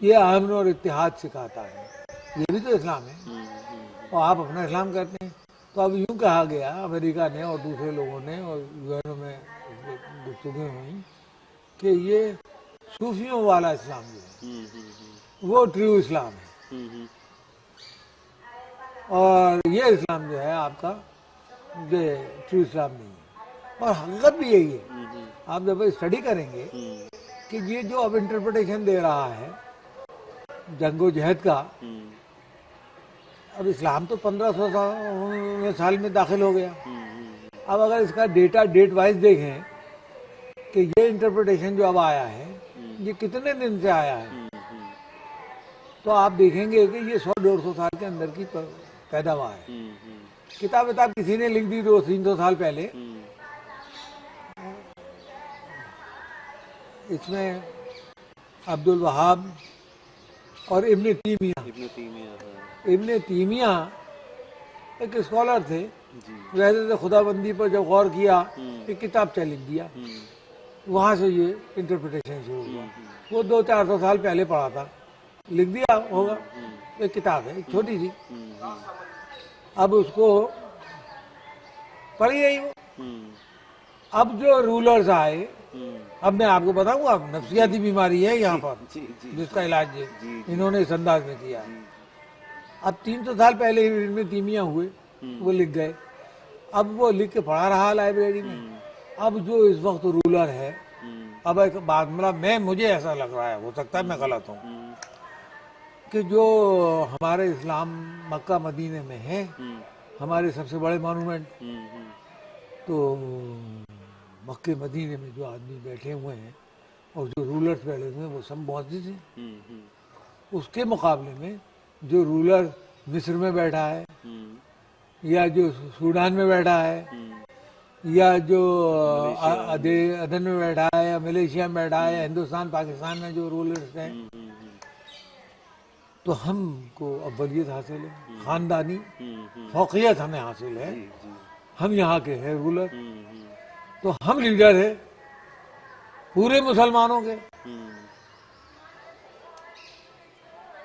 یہ امن اور اتحاد سکھاتا ہے, یہ بھی تو اسلام ہے. اور آپ اپنا اسلام کرتے ہیں. تو اب یوں کہا گیا امریکہ نے اور دوسرے لوگوں نے اور یو میں گفتگویں ہوئیں کہ یہ صوفیوں والا اسلام جو ہے وہ ٹرو اسلام ہے, اور یہ اسلام جو ہے آپ کا یہ ٹرو اسلام نہیں ہے. اور حقیقت بھی یہی ہے. آپ جب اسٹڈی کریں گے کہ یہ جو اب انٹرپریٹیشن دے رہا ہے جنگ و جہد کا, اب اسلام تو 1500 سال میں داخل ہو گیا. اب اگر اس کا ڈیٹ وائز دیکھیں کہ یہ انٹرپریٹیشن جو اب آیا ہے یہ کتنے دن سے آیا ہے, تو آپ دیکھیں گے کہ یہ 100-150 سال کے اندر کی پیداوار ہے. کتاب کسی نے لکھ دی 200-300 سال پہلے. اس میں عبد الوہاب اور ابن تیمیہ ایک اسکالر تھے, ویسے خدا بندی پر جب غور کیا ایک کتاب لکھ دیا, وہاں سے یہ انٹرپریٹیشن شروع ہوا. وہ 200-400 سال پہلے پڑھا تھا, لکھ دیا ہوگا, ایک کتاب ہے ایک چھوٹی سی. اب اس کو پڑھی گئی وہ. اب جو رولرز آئے, اب میں آپ کو بتاؤں گا نفسیاتی بیماری ہے یہاں پر جس کا علاج انہوں نے اس انداز میں کیا. اب 300 سال پہلے ہی ان میں تیمیہ ہوئے, وہ لکھ گئے. اب وہ لکھ کے پڑھا رہا لائبریری میں. اب جو اس وقت رولر ہے, اب ایک بات مجھے ایسا لگ رہا ہے, ہو سکتا ہے میں غلط ہوں, کہ جو ہمارے اسلام مکہ مدینے میں ہے ہمارے سب سے بڑے مانومنٹ, تو مکہ مدینے میں جو آدمی بیٹھے ہوئے ہیں اور جو رولرز بیٹھے ہوئے ہیں وہ سب معزز ہیں. اس کے مقابلے میں جو رولر مصر میں بیٹھا ہے, یا جو سوڈان میں بیٹھا ہے, یا جو عدن میں بیٹھا ہے, یا ملیشیا میں بیٹھا ہے, ہندوستان پاکستان میں جو رولرز ہیں, تو ہم کو اولیت حاصل ہے, خاندانی فوقیت ہمیں حاصل ہے, ہم یہاں کے ہیں رولر, تو ہم لیڈر ہیں پورے مسلمانوں کے.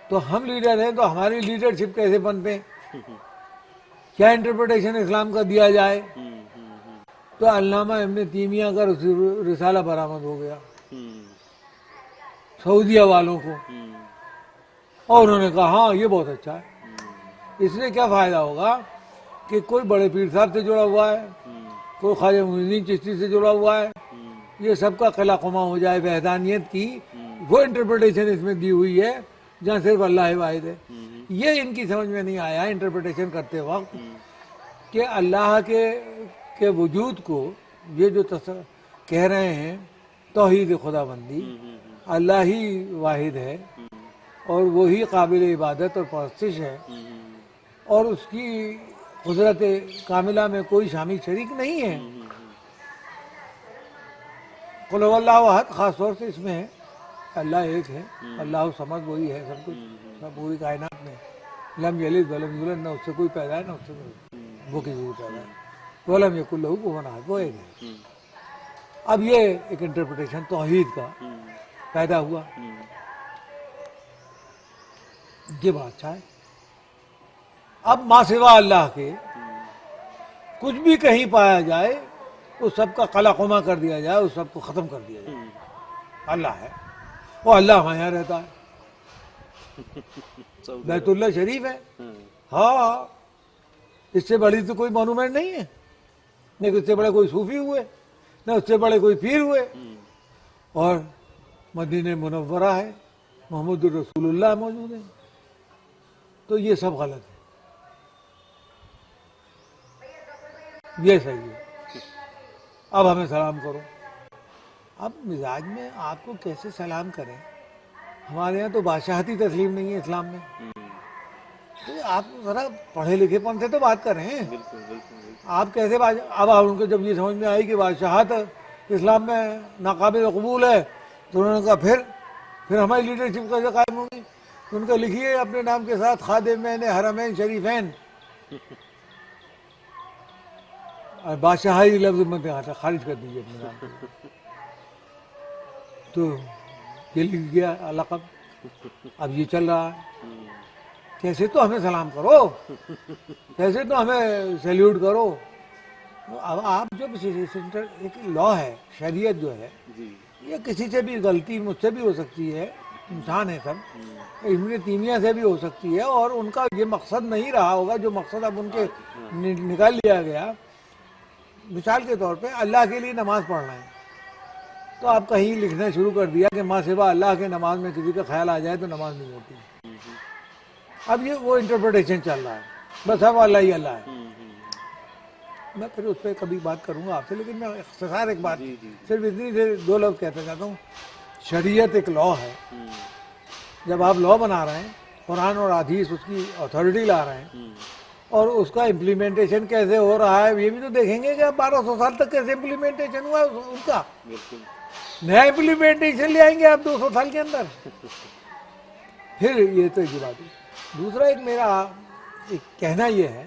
تو ہم لیڈر ہیں تو ہماری لیڈرشپ کیسے بنتے ہیں, کیا انٹرپریٹیشن اسلام کا دیا جائے. تو علامہ ابن تیمیہ کا رسالہ برآمد ہو گیا سعودیہ والوں کو, اور انہوں نے کہا ہاں یہ بہت اچھا ہے. اس سے کیا فائدہ ہوگا کہ کوئی بڑے پیر صاحب سے جڑا ہوا ہے، کوئی خواجہ معین الدین چشتی سے جڑا ہوا ہے، یہ سب کا قلع قما ہو جائے وحدانیت کی وہ انٹرپریٹیشن اس میں دی ہوئی ہے جہاں صرف اللہ واحد ہے. یہ ان کی سمجھ میں نہیں آیا انٹرپریٹیشن کرتے وقت کہ اللہ کے وجود کو یہ جو کہہ رہے ہیں توحید خدا بندی، اللہ ہی واحد ہے اور وہی قابل عبادت اور پرستش ہے اور اس کی قدرت کاملہ میں کوئی شامل شریک نہیں ہے. قل هو اللہ احد خاص طور سے اس میں ہے، اللہ ایک ہے، اللہ صمد وہی ہے سب کچھ، سب پوری کائنات میں لم یلد ولم یولد، نہ اس سے کوئی پیدا ہے نہ اس سے وہ کسی کو پیدا ہے، ولم یکن لہ کفوا احد، وہ ایک ہے. اب یہ ایک انٹرپریٹیشن توحید کا پیدا ہوا، یہ بڑا اچھا ہے. اب ما سوا اللہ کے کچھ بھی کہیں پایا جائے اس سب کا قلع قما کر دیا جائے، اس سب کو ختم کر دیا جائے. اللہ ہے، وہ اللہ ہمارے یہاں رہتا ہے، بیت اللہ شریف ہے. ہاں، اس سے بڑی تو کوئی مونومنٹ نہیں ہے، نہ اس سے بڑے کوئی صوفی ہوئے، نہ اس سے بڑے کوئی پیر ہوئے. اور مدینہ منورہ ہے، محمد الرسول اللہ موجود ہیں. تو یہ سب غلط ہے، یہ صحیح ہے. اب ہمیں سلام کرو. اب مزاج میں آپ کو کیسے سلام کریں؟ ہمارے یہاں تو بادشاہتی تسلیم نہیں ہے اسلام میں. تو آپ ذرا پڑھے لکھے پن سے تو بات کریں. آپ کیسے اب ان کو جب یہ سمجھ میں آئی کہ بادشاہت اسلام میں ناقابل قبول ہے تو انہوں نے کہا پھر ہماری لیڈرشپ کیسے قائم ہوگی؟ ان کو لکھیے اپنے نام کے ساتھ خادمین حرمین شریفین، اور بادشاہی لفظ مت خارج کر دیجیے اپنے نام کو. تو یہ لکھ گیا لقب. اب یہ چل رہا ہے، کیسے تو ہمیں سلام کرو، کیسے تو ہمیں سیلیوٹ کرو. اب آپ جو ایک لا ہے، شریعت جو ہے، یہ کسی سے بھی غلطی مجھ سے بھی ہو سکتی ہے، انسان ہے سب، ابن تیمیہ سے بھی ہو سکتی ہے، اور ان کا یہ مقصد نہیں رہا ہوگا جو مقصد اب ان کے نکال لیا گیا. مثال کے طور پہ اللہ کے لیے نماز پڑھنا ہے، تو آپ کہیں لکھنا شروع کر دیا کہ ماں سوا اللہ کے نماز میں کسی کا خیال آ جائے تو نماز نہیں ہوتی. اب یہ وہ انٹرپریٹیشن چل رہا ہے، بس اب اللہ ہی اللہ ہے. میں پھر اس پہ کبھی بات کروں گا آپ سے، لیکن میں اختصار ایک بات صرف اتنی دیر 2 لفظ کہنا چاہتا ہوں. شریعت ایک لا ہے. جب آپ لا بنا رہے ہیں، قرآن اور حدیث اس کی اتھارٹی لا رہے ہیں، اور اس کا امپلیمنٹیشن کیسے ہو رہا ہے یہ بھی تو دیکھیں گے کہ 1200 سال تک کیسے امپلیمنٹیشن ہوا ہے اس کا. نیا امپلیمنٹیشن لے آئیں گے آپ 200 سال کے اندر. پھر یہ تو ایک بات ہے. دوسرا ایک میرا ایک کہنا یہ ہے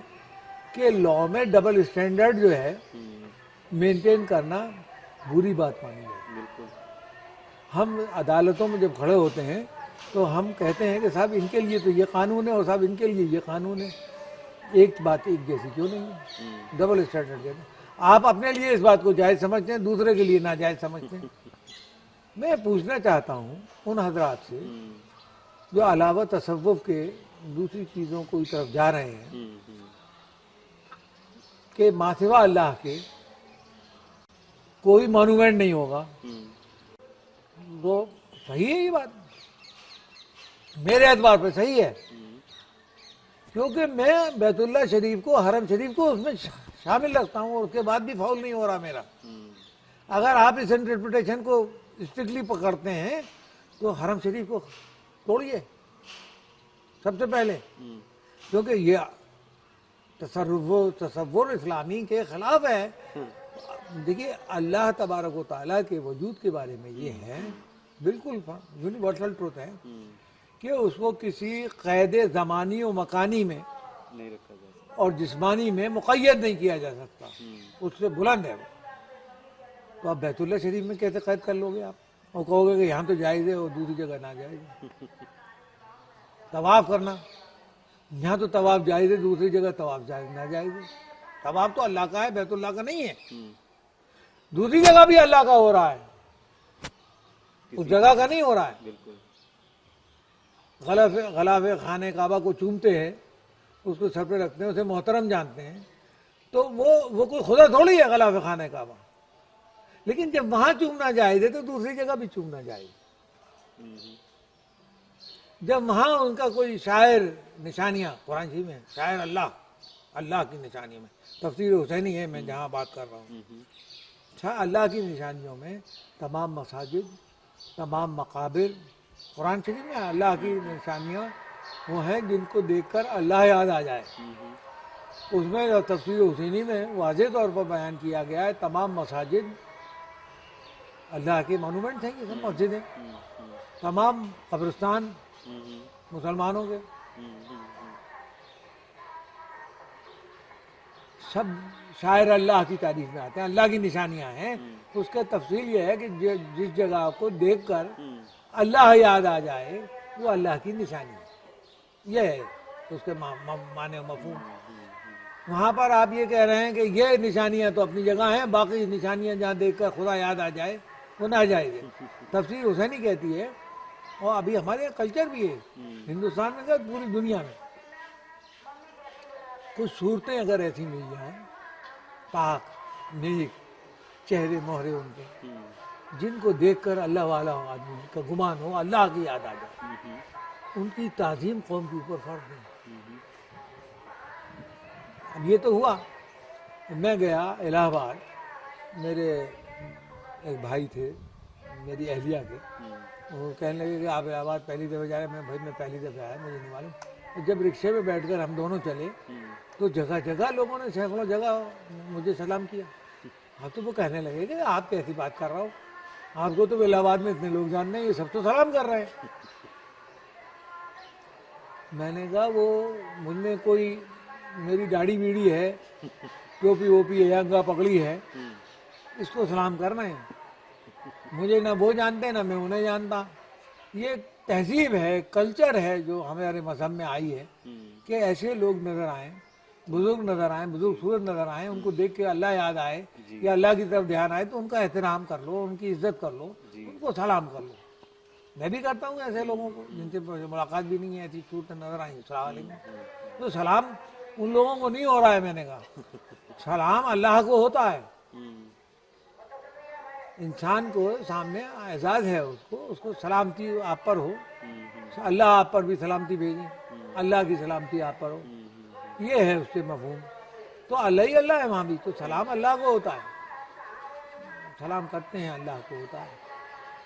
کہ لا میں ڈبل اسٹینڈرڈ جو ہے مینٹین کرنا بری بات مانی جائے. ہم عدالتوں میں جب کھڑے ہوتے ہیں تو ہم کہتے ہیں کہ صاحب ان کے لیے تو یہ قانون ہے اور صاحب ان کے لیے یہ قانون ہے. ایک بات ایک جیسی کیوں نہیں ہے؟ ڈبل اسٹینڈرڈ کہتے ہیں. آپ اپنے لیے اس بات کو جائز سمجھتے ہیں، دوسرے کے لیے ناجائز سمجھتے ہیں. میں پوچھنا چاہتا ہوں ان حضرات سے جو علاوہ تصوف کے دوسری چیزوں کو طرف جا رہے ہیں کہ ما سوا اللہ کے کوئی مانومنٹ نہیں ہوگا، تو صحیح ہے یہ بات، میرے اعتبار پہ صحیح ہے، کیونکہ میں بیت اللہ شریف کو، حرم شریف کو اس میں شامل رکھتا ہوں اور اس کے بعد بھی فاؤل نہیں ہو رہا میرا. اگر آپ اس انٹرپریٹیشن کو اسٹرکٹلی پکڑتے ہیں تو حرم شریف کو توڑیے سب سے پہلے، کیونکہ یہ تصور اسلامی کے خلاف ہے. دیکھیے اللہ تبارک و تعالیٰ کے وجود کے بارے میں یہ ہے بالکل یونیورسل ٹروتھ ہے کہ اس کو کسی قید زمانی و مکانی میں نہیں رکھا جا سکتا اور جسمانی میں مقید نہیں کیا جا سکتا، اس سے بلند ہے وہ. تو آپ بیت اللہ شریف میں کیسے قید کر لو گے آپ، اور کہو گے کہ یہاں تو جائز ہے اور دوسری جگہ نہ جائز ہے. طواف کرنا، یہاں تو طواف جائز ہے دوسری جگہ طواف جائز نہ جائز ہے. طواف تو اللہ کا ہے، بیت اللہ کا نہیں ہے. دوسری جگہ بھی اللہ کا ہو رہا ہے، اس جگہ کا نہیں ہو رہا ہے. بالکل غلاف خانہ کعبہ کو چومتے ہیں اس کو سر پہ رکھتے ہیں, اسے محترم جانتے ہیں, تو وہ کوئی خدا تھوڑی ہے غلاف خانہ کعبہ. لیکن جب وہاں چومنا جائز ہے تو دوسری جگہ بھی چومنا جائز. جب وہاں ان کا کوئی شاعر نشانیاں قرآن شریف میں شاعر اللہ کی نشانیوں میں, تفسیر حسینی ہے میں جہاں بات کر رہا ہوں, اللہ کی نشانیوں میں تمام مساجد, تمام مقابر, قرآن شریف میں اللہ کی نشانیاں وہ ہیں جن کو دیکھ کر اللہ یاد آ جائے. اس میں تفسیر حسینی میں واضح طور پر بیان کیا گیا ہے تمام مساجد اللہ کے مانومنٹ ہیں, یہ سب مسجدیں, تمام قبرستان مسلمانوں کے, سب شاعر اللہ کی تعریف میں آتے ہیں, اللہ کی نشانیاں ہیں. اس کا تفصیل یہ ہے کہ جس جگہ کو دیکھ کر اللہ یاد آ جائے وہ اللہ کی نشانی ہے. یہ ہے اس کے معنی و مفہوم. وہاں پر آپ یہ کہہ رہے ہیں کہ یہ نشانیاں تو اپنی جگہ ہیں, باقی نشانیاں جہاں دیکھ کر خدا یاد آ جائے وہ ناجائز ہے. تفسیر حسینی کہتی ہے, اور ابھی ہمارے کلچر بھی ہے ہندوستان میں کہ پوری دنیا میں کچھ صورتیں اگر ایسی مل جائیں پاک نیک چہرے مہرے ان کے, جن کو دیکھ کر اللہ والا آدمی کا گمان ہو اللہ کی یاد آ جائے, ان کی تعظیم قوم کے اوپر فرض ہے. اب یہ تو ہوا, میں گیا الہ آباد, میرے ایک بھائی تھے میری اہلیہ کے, وہ کہنے لگے کہ آپ الہ آباد پہلی دفعہ جا رہے ہیں. میں بھائی میں پہلی دفعہ آیا, مجھے نہیں معلوم. جب رکشے میں بیٹھ کر ہم دونوں چلے تو جگہ جگہ لوگوں نے سینکڑوں جگہ مجھے سلام کیا. ہاں تو وہ کہنے لگے کہ آپ کیسی بات کر رہا ہو, آپ کو تو الہ آباد میں اتنے لوگ جانتے ہیں, یہ سب تو سلام کر رہے ہیں. میں نے کہا وہ مجھ میں کوئی میری داڑھی بیڑی ہے, ٹوپی ووپی ہے, انگا پکڑی ہے, اس کو سلام کرنا ہے. مجھے نہ وہ جانتے نہ میں انہیں جانتا. یہ تہذیب ہے, کلچر ہے جو ہمارے مذہب میں آئی ہے کہ ایسے لوگ نظر آئیں, بزرگ نظر آئیں, بزرگ صورت نظر آئیں, ان کو دیکھ کے اللہ یاد آئے یا اللہ کی طرف دھیان آئے تو ان کا احترام کر لو, ان کی عزت کر لو, ان کو سلام کر لو. میں بھی کرتا ہوں ایسے لوگوں کو جن سے ملاقات بھی نہیں ہے, ایسی صورتیں نظر آئیں السلام علیکم. تو سلام ان لوگوں کو نہیں ہو رہا ہے. میں نے کہا سلام اللہ کو ہوتا ہے. انسان کو سامنے اعزاز ہے, اس کو سلامتی آپ پر ہو, اللہ آپ پر بھی سلامتی بھیجیں, اللہ کی سلامتی آپ پر ہو, یہ ہے اس سے مفہوم. تو اللہ ہی اللہ ہے وہاں بھی, تو سلام اللہ کو ہوتا ہے, سلام کرتے ہیں اللہ کو ہوتا ہے.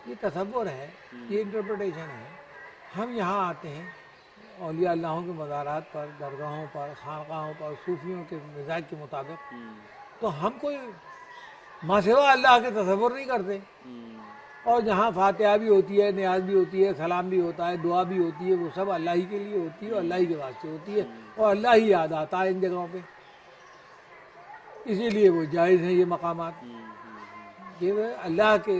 یہ تصور ہے, یہ انٹرپریٹیشن ہے. ہم یہاں آتے ہیں اولیاء اللہوں کے مزارات پر, درگاہوں پر, خانقاہوں پر, صوفیوں کے مزاج کے مطابق, تو ہم کوئی ماں سوا اللہ کے تصور نہیں کرتے. اور جہاں فاتحہ بھی ہوتی ہے, نیاز بھی ہوتی ہے, سلام بھی ہوتا ہے, دعا بھی ہوتی ہے, وہ سب اللہ ہی کے لیے ہوتی ہے اور اللہ ہی کے واسطے ہوتی ہے, اور اللہ ہی یاد آتا ہے ان جگہوں پہ. اسی لیے وہ جائز ہیں یہ مقامات, یہ اللہ کے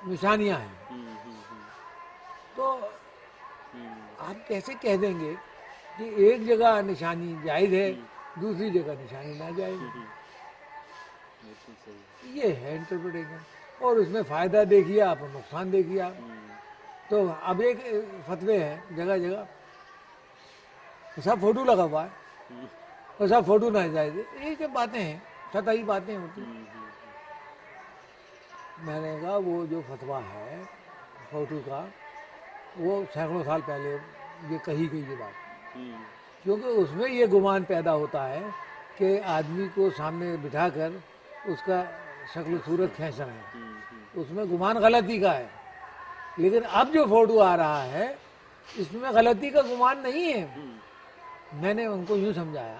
نشانیاں ہیں. تو آپ کیسے کہہ دیں گے کہ ایک جگہ نشانی جائز ہے, دوسری جگہ نشانی ناجائز ہے؟ یہ ہے انٹرپریٹیشن. اور اس میں فائدہ دیکھیے آپ اور نقصان دیکھیے آپ. تو اب ایک فتوے ہیں جگہ جگہ, سب فوٹو لگا ہوا ہے اور سب فوٹو ناجائز ہے. یہ جو باتیں ہیں سطحی باتیں ہوتی ہیں. میں نے کہا وہ جو فتویٰ ہے فوٹو کا, وہ سینکڑوں سال پہلے یہ کہی گئی یہ بات, کیونکہ اس میں یہ گمان پیدا ہوتا ہے کہ آدمی کو سامنے بٹھا کر اس کا شکل و صورت کھینچ رہے ہیں, اس میں گمان غلطی کا ہے. لیکن اب جو فوٹو آ رہا ہے اس میں غلطی کا گمان نہیں ہے. میں نے ان کو یوں سمجھایا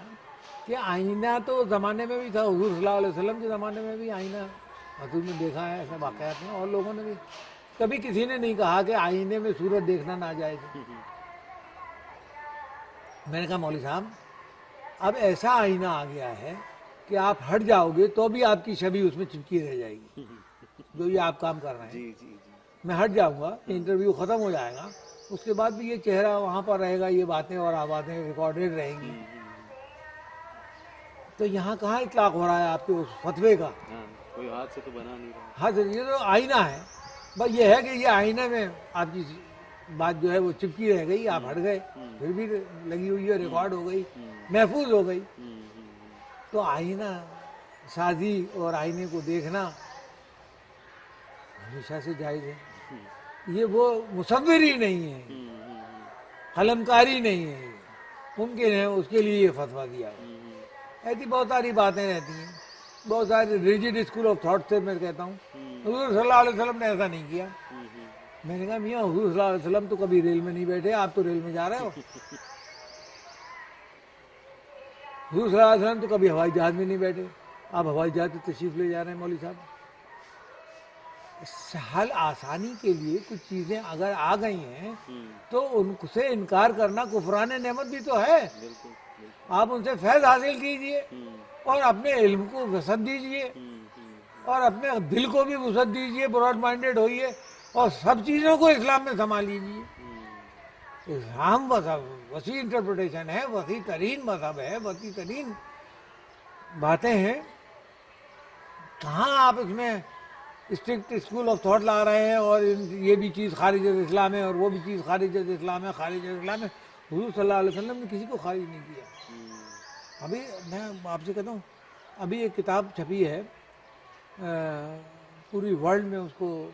کہ آئینہ تو زمانے میں بھی تھا, حضور صلی اللہ علیہ وسلم کے زمانے میں بھی آئینہ حضور نے دیکھا ہے, ایسے واقعات ہیں, اور لوگوں نے بھی. کبھی کسی نے نہیں کہا کہ آئینے میں صورت دیکھنا ناجائز ہے. میں نے کہا مولوی صاحب اب ایسا آئینہ آ گیا ہے کہ آپ ہٹ جاؤ گے تو بھی آپ کی چھوی اس میں چپکی رہ جائے گی, جو یہ آپ کام کر رہے ہیں. میں ہٹ جاؤں گا, انٹرویو ختم ہو جائے گا, اس کے بعد بھی یہ چہرہ وہاں پر رہے گا, یہ باتیں اور آوازیں ریکارڈڈ رہیں گی. تو یہاں کہاں اطلاق ہو رہا ہے آپ کے اس فتوے کا؟ کوئی ہاتھ سے تو بنا نہیں رہا. ہاں یہ تو آئینہ ہے, بس یہ ہے کہ یہ آئینے میں آپ کی بات جو ہے وہ چپکی رہ گئی, آپ ہٹ گئے, پھر بھی لگی ہوئی ہے, ریکارڈ ہو گئی, محفوظ ہو گئی. تو آئینہ سازی اور آئینے کو دیکھنا ہمیشہ سے جائز ہے. یہ وہ مصوری نہیں ہے, قلمکاری نہیں ہے, ممکن ہے اس کے لیے یہ فتویٰ دیا ہے. ایسی بہت ساری باتیں رہتی ہیں, بہت سارے ریجڈ اسکول آف تھاٹ سے میں کہتا ہوں حضور صلی اللہ علیہ وسلم نے ایسا نہیں کیا. میں نے کہا میاں حضور صلی اللہ علیہ وسلم تو کبھی ریل میں نہیں بیٹھے, آپ تو ریل میں جا رہے ہو. حضور صلی اللہ علیہ وسلم تو کبھی ہوائی جہاز میں نہیں بیٹھے, آپ ہوائی جہاز سے تشریف لے جا رہے ہیں مولوی صاحب. حل آسانی کے لیے کچھ چیزیں اگر آ گئی ہیں تو ان سے انکار کرنا کفران نعمت بھی تو ہے. آپ ان سے فیض حاصل کیجئے اور اپنے علم کو وسعت دیجئے اور اپنے دل کو بھی وسعت دیجئے, براڈ مائنڈیڈ ہوئیے اور سب چیزوں کو اسلام میں سنبھال لیجیے. اسلام وسیع انٹرپریٹیشن ہے, وسیع ترین مذہب ہے, وسیع ترین باتیں ہیں. کہاں آپ اس میں اسٹرکٹ اسکول آف تھاٹ لا رہے ہیں اور یہ بھی چیز خارج از اسلام ہے اور وہ بھی چیز خارج از اسلام ہے, خارج از اسلام ہے. حضور صلی اللہ علیہ وسلم نے کسی کو خارج نہیں کیا. ابھی میں آپ سے کہتا ہوں, ابھی ایک کتاب چھپی ہے, پوری ورلڈ میں اس کو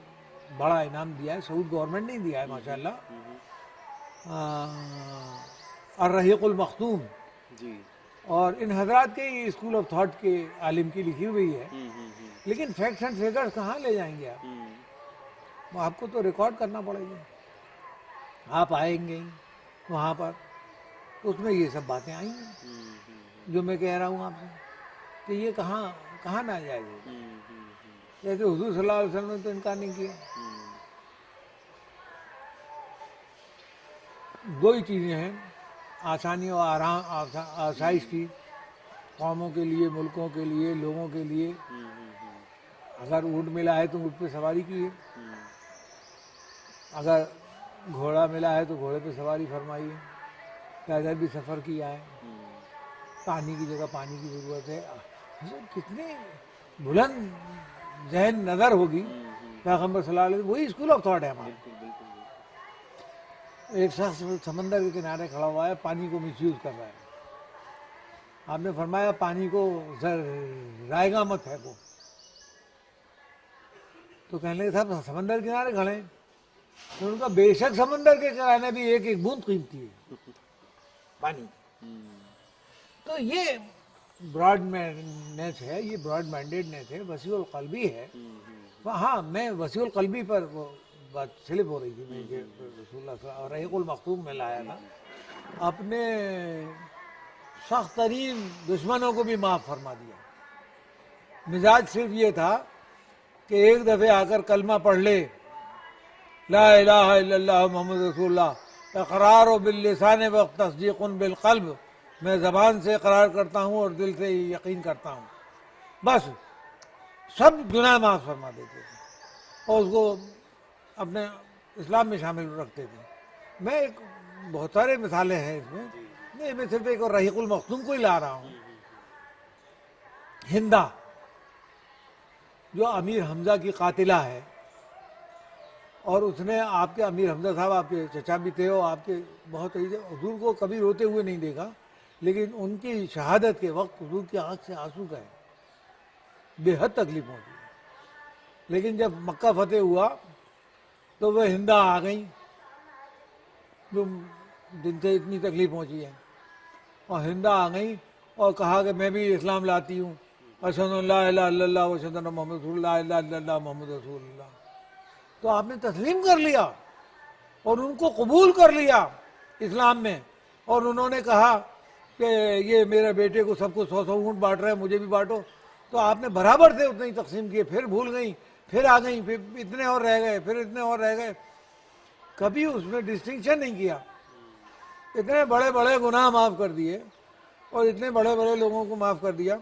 بڑا انعام دیا ہے, سعود گورنمنٹ نے دیا ہے ماشاءاللہ, الرحیق المختوم, اور ان حضرات کے اسکول آف تھاٹ کے عالم کی لکھی ہوئی ہے. لیکن فیکٹس اینڈ فگرز کہاں لے جائیں گے آپ, وہ آپ کو تو ریکارڈ کرنا پڑے گا. آپ آئیں گے وہاں پر تو اس میں یہ سب باتیں آئیں گی جو میں کہہ رہا ہوں آپ سے کہ یہ کہاں نہ جائے گا. جیسے حضور صلی اللہ علیہ وسلم نے تو انکار نہیں کیا. دو ہی چیزیں ہیں, آسانی اور آرام, آسائش کی قوموں کے لیے, ملکوں کے لیے, لوگوں کے لیے. اگر اونٹ ملا ہے تو اونٹ پہ سواری کی ہے, اگر گھوڑا ملا ہے تو گھوڑے پہ سواری فرمائی ہے, پیدل بھی سفر کیا ہے. پانی کی جگہ پانی کی ضرورت ہے. کتنے بلند ذہن نظر ہوگی پیغمبر صلی اللہ علیہ وسلم. وہی اسکول آف تھاٹ ہے ہمارا. ایک شخص سمندر کے کنارے کھڑا ہوا ہے, پانی کو مس یوز کر رہا ہے. آپ نے فرمایا پانی کو رائے گاہ مت پھینکو. تو کہنے لگے صاحب سمندر کے کنارے کھڑے ہیں. تو ان کا بے شک سمندر کے کنارے بھی ایک ایک بوند قیمتی ہے پانی. تو یہ براڈ مائنڈنیس ہے, یہ براڈ مائنڈیڈنیس ہے, وسیع القلبی ہے. ہاں میں وسیع القلبی پر وہ بات سلپ ہو رہی تھی, میں کہ رسول اللہ صلی اللہ علیہ وسلم رحیق المختوم میں لایا تھا. اپنے سخت ترین دشمنوں کو بھی معاف فرما دیا. مزاج صرف یہ تھا کہ ایک دفعہ آ کر کلمہ پڑھ لے, لا الہ الا اللہ محمد رسول اللہ, اقرار باللسان و تصدیق بالقلب, میں زبان سے اقرار کرتا ہوں اور دل سے یقین کرتا ہوں, بس سب گناہ معاف فرما دیتے تھے اور اس کو اپنے اسلام میں شامل رکھتے تھے. میں ایک بہت سارے مثالیں ہیں اس میں, میں صرف ایک رحیق المختوم کو ہی لا رہا ہوں. ہندا جو امیر حمزہ کی قاتلہ ہے, اور اس نے آپ کے امیر حمزہ صاحب آپ کے چچا بھی تھے اور آپ کے بہت حضور کو کبھی روتے ہوئے نہیں دیکھا, لیکن ان کی شہادت کے وقت حضور کی آنکھ سے آنسو گئے, بے حد تکلیف ہوتی. لیکن جب مکہ فتح ہوا تو وہ ہندا آ گئیں جو جن سے اتنی تکلیف پہنچی ہے, اور ہندا آ گئیں اور کہا کہ میں بھی اسلام لاتی ہوں, اشہد ان لا الہ الا اللہ و اشہد ان محمد رسول اللہ, لا الہ الا اللہ محمد رسول اللہ. تو آپ نے تسلیم کر لیا اور ان کو قبول کر لیا اسلام میں, اور انہوں نے کہا کہ یہ میرے بیٹے کو سب کو 100 اونٹ بانٹ رہے ہیں, مجھے بھی بانٹو. تو آپ نے برابر سے اتنے ہی تقسیم کیے, پھر بھول گئیں, پھر آ گئیں, پھر اتنے اور رہ گئے, پھر اتنے اور رہ گئے. کبھی اس میں ڈسٹنکشن نہیں کیا. اتنے بڑے بڑے گناہ معاف کر دیے اور اتنے بڑے بڑے لوگوں کو معاف کر دیا,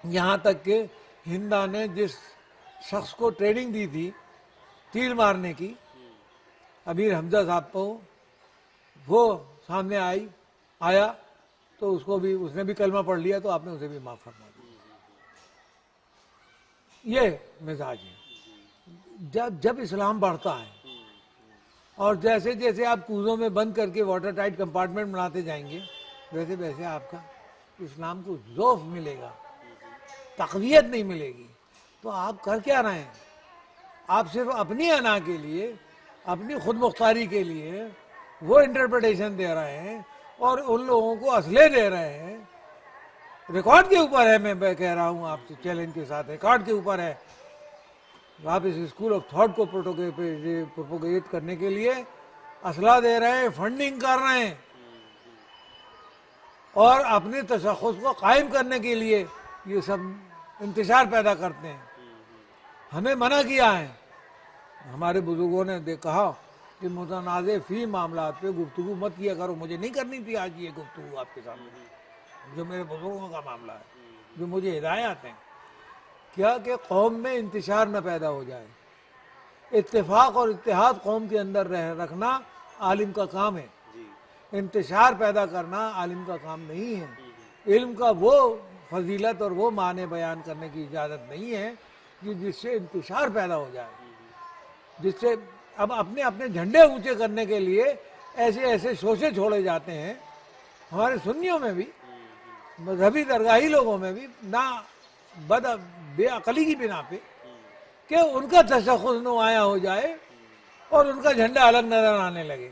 یہاں تک کہ ہندا نے جس شخص کو ٹریننگ دی تھی تیر مارنے کی, امیر حمزہ صاحب کو, وہ سامنے آیا تو اس نے بھی کلمہ پڑھ لیا, تو آپ نے اسے بھی معاف فرما دیا. یہ مزاج ہے. جب اسلام بڑھتا ہے اور جیسے جیسے آپ کوزوں میں بند کر کے واٹر ٹائٹ کمپارٹمنٹ بناتے جائیں گے ویسے ویسے آپ کا اسلام کو ذوف ملے گا، تقویت نہیں ملے گی. تو آپ کر کیا رہے ہیں؟ آپ صرف اپنی انا کے لیے، اپنی خود مختاری کے لیے وہ انٹرپریٹیشن دے رہے ہیں اور ان لوگوں کو اسلحے دے رہے ہیں. ریکارڈ کے اوپر ہے، میں کہہ رہا ہوں آپ سے چیلنج کے ساتھ، ریکارڈ کے اوپر ہے. آپ اس اسکول آف تھاٹ کو پروپوگیٹ کرنے کے لیے اسلحہ دے رہے ہیں، فنڈنگ کر رہے ہیں، اور اپنے تشخص کو قائم کرنے کے لیے یہ سب انتشار پیدا کرتے ہیں. ہمیں منع کیا ہے، ہمارے بزرگوں نے کہا کہ متنازع فی معاملات پہ گفتگو مت کیا کرو. مجھے نہیں کرنی تھی آج یہ گفتگو آپ کے سامنے، جو میرے بزرگوں کا معاملہ ہے، جو مجھے ہدایات ہیں. کیا کہ قوم میں انتشار نہ پیدا ہو جائے. اتفاق اور اتحاد قوم کے اندر رکھنا عالم کا کام ہے، انتشار پیدا کرنا عالم کا کام نہیں ہے. علم کا وہ فضیلت اور وہ معنی بیان کرنے کی اجازت نہیں ہے کہ جس سے انتشار پیدا ہو جائے، جس سے اب اپنے اپنے جھنڈے اونچے کرنے کے لیے ایسے ایسے شوشے چھوڑے جاتے ہیں ہمارے سنیوں میں بھی، مذہبی درگاہی لوگوں میں بھی، نہ بے عقلی کی بنا پہ کہ ان کا تشخص نمایاں ہو جائے اور ان کا جھنڈا الگ نظر آنے لگے.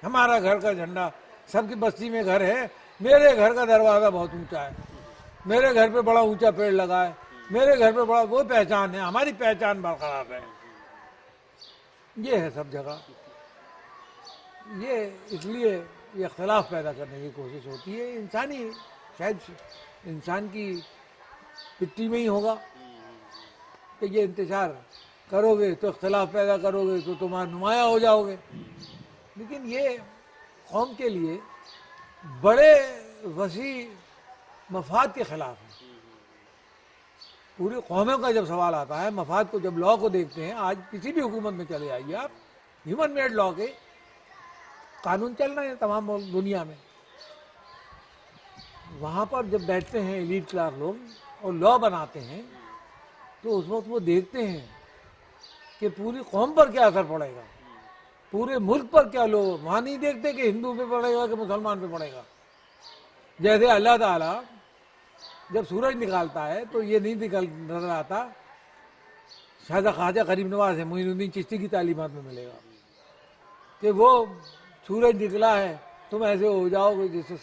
ہمارا گھر کا جھنڈا، سب کی بستی میں گھر ہے، میرے گھر کا دروازہ بہت اونچا ہے، میرے گھر پہ بڑا اونچا پیڑ لگا ہے، میرے گھر پہ بڑا، وہ پہچان ہے، ہماری پہچان برقرار ہے. یہ ہے سب جگہ. یہ اس لیے یہ اختلاف پیدا کرنے کی کوشش ہوتی ہے. انسانی، شاید انسان کی مٹی میں ہی ہوگا کہ یہ انتشار کرو گے تو اختلاف پیدا کرو گے تو تمہارا نمایاں ہو جاؤ گے. لیکن یہ قوم کے لیے بڑے وسیع مفاد کے خلاف ہے. پوری قوموں کا جب سوال آتا ہے، مفاد کو جب لا کو دیکھتے ہیں، آج کسی بھی حکومت میں چلے آئیے آپ، ہیومن میڈ لا کے قانون چل رہے ہیں تمام دنیا میں. وہاں پر جب بیٹھتے ہیں ایلیٹ کلاس لوگ اور لا بناتے ہیں تو اس وقت وہ دیکھتے ہیں کہ پوری قوم پر کیا اثر پڑے گا، پورے ملک پر کیا. لوگ وہاں نہیں دیکھتے کہ ہندو پہ پڑے گا کہ مسلمان پہ پڑے گا. جیسے اللہ تعالیٰ جب سورج نکالتا ہے تو یہ نہیں نظر آتا، شاید خواجہ غریب نواز ہے، معین الدین چشتی کی تعلیمات میں ملے گا کہ وہ سورج نکلا ہے تم ایسے ہو جاؤ گے جس سے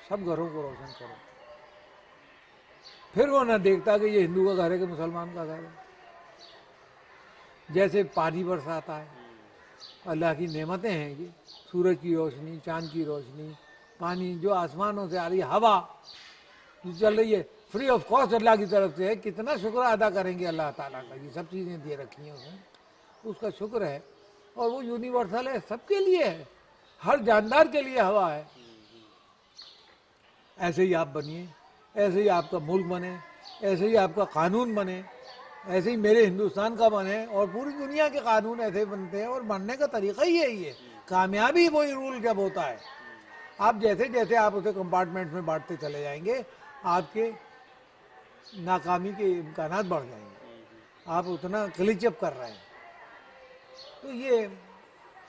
سب گھروں کو روشن کرو. پھر وہ نہ دیکھتا کہ یہ ہندو کا گھر ہے کہ مسلمان کا گھر ہے. جیسے پانی برساتا ہے، اللہ کی نعمتیں ہیں یہ، سورج کی روشنی، چاند کی روشنی، پانی جو آسمانوں سے آ رہی ہے، ہوا جو چل رہی ہے فری آف کاسٹ اللہ کی طرف سے ہے. کتنا شکر ادا کریں گے اللہ تعالیٰ کا. یہ سب چیزیں دے رکھی ہیں اس نے، اس کا شکر ہے. اور وہ یونیورسل ہے، سب کے لیے ہے، ہر جاندار کے لیے ہوا ہے. ایسے ہی آپ بنیے، ایسے ہی آپ کا ملک بنے، ایسے ہی آپ کا قانون بنے، ایسے ہی میرے ہندوستان کا بنے، اور پوری دنیا کے قانون ایسے بنتے ہیں. اور بننے کا طریقہ ہی یہی ہے. کامیابی وہی رول جب ہوتا ہے، آپ جیسے جیسے آپ اسے کمپارٹمنٹ میں بانٹتے چلے جائیں گے آپ کے ناکامی کے امکانات بڑھ جائیں گے. آپ اتنا گلیچ اپ کر رہے ہیں. تو یہ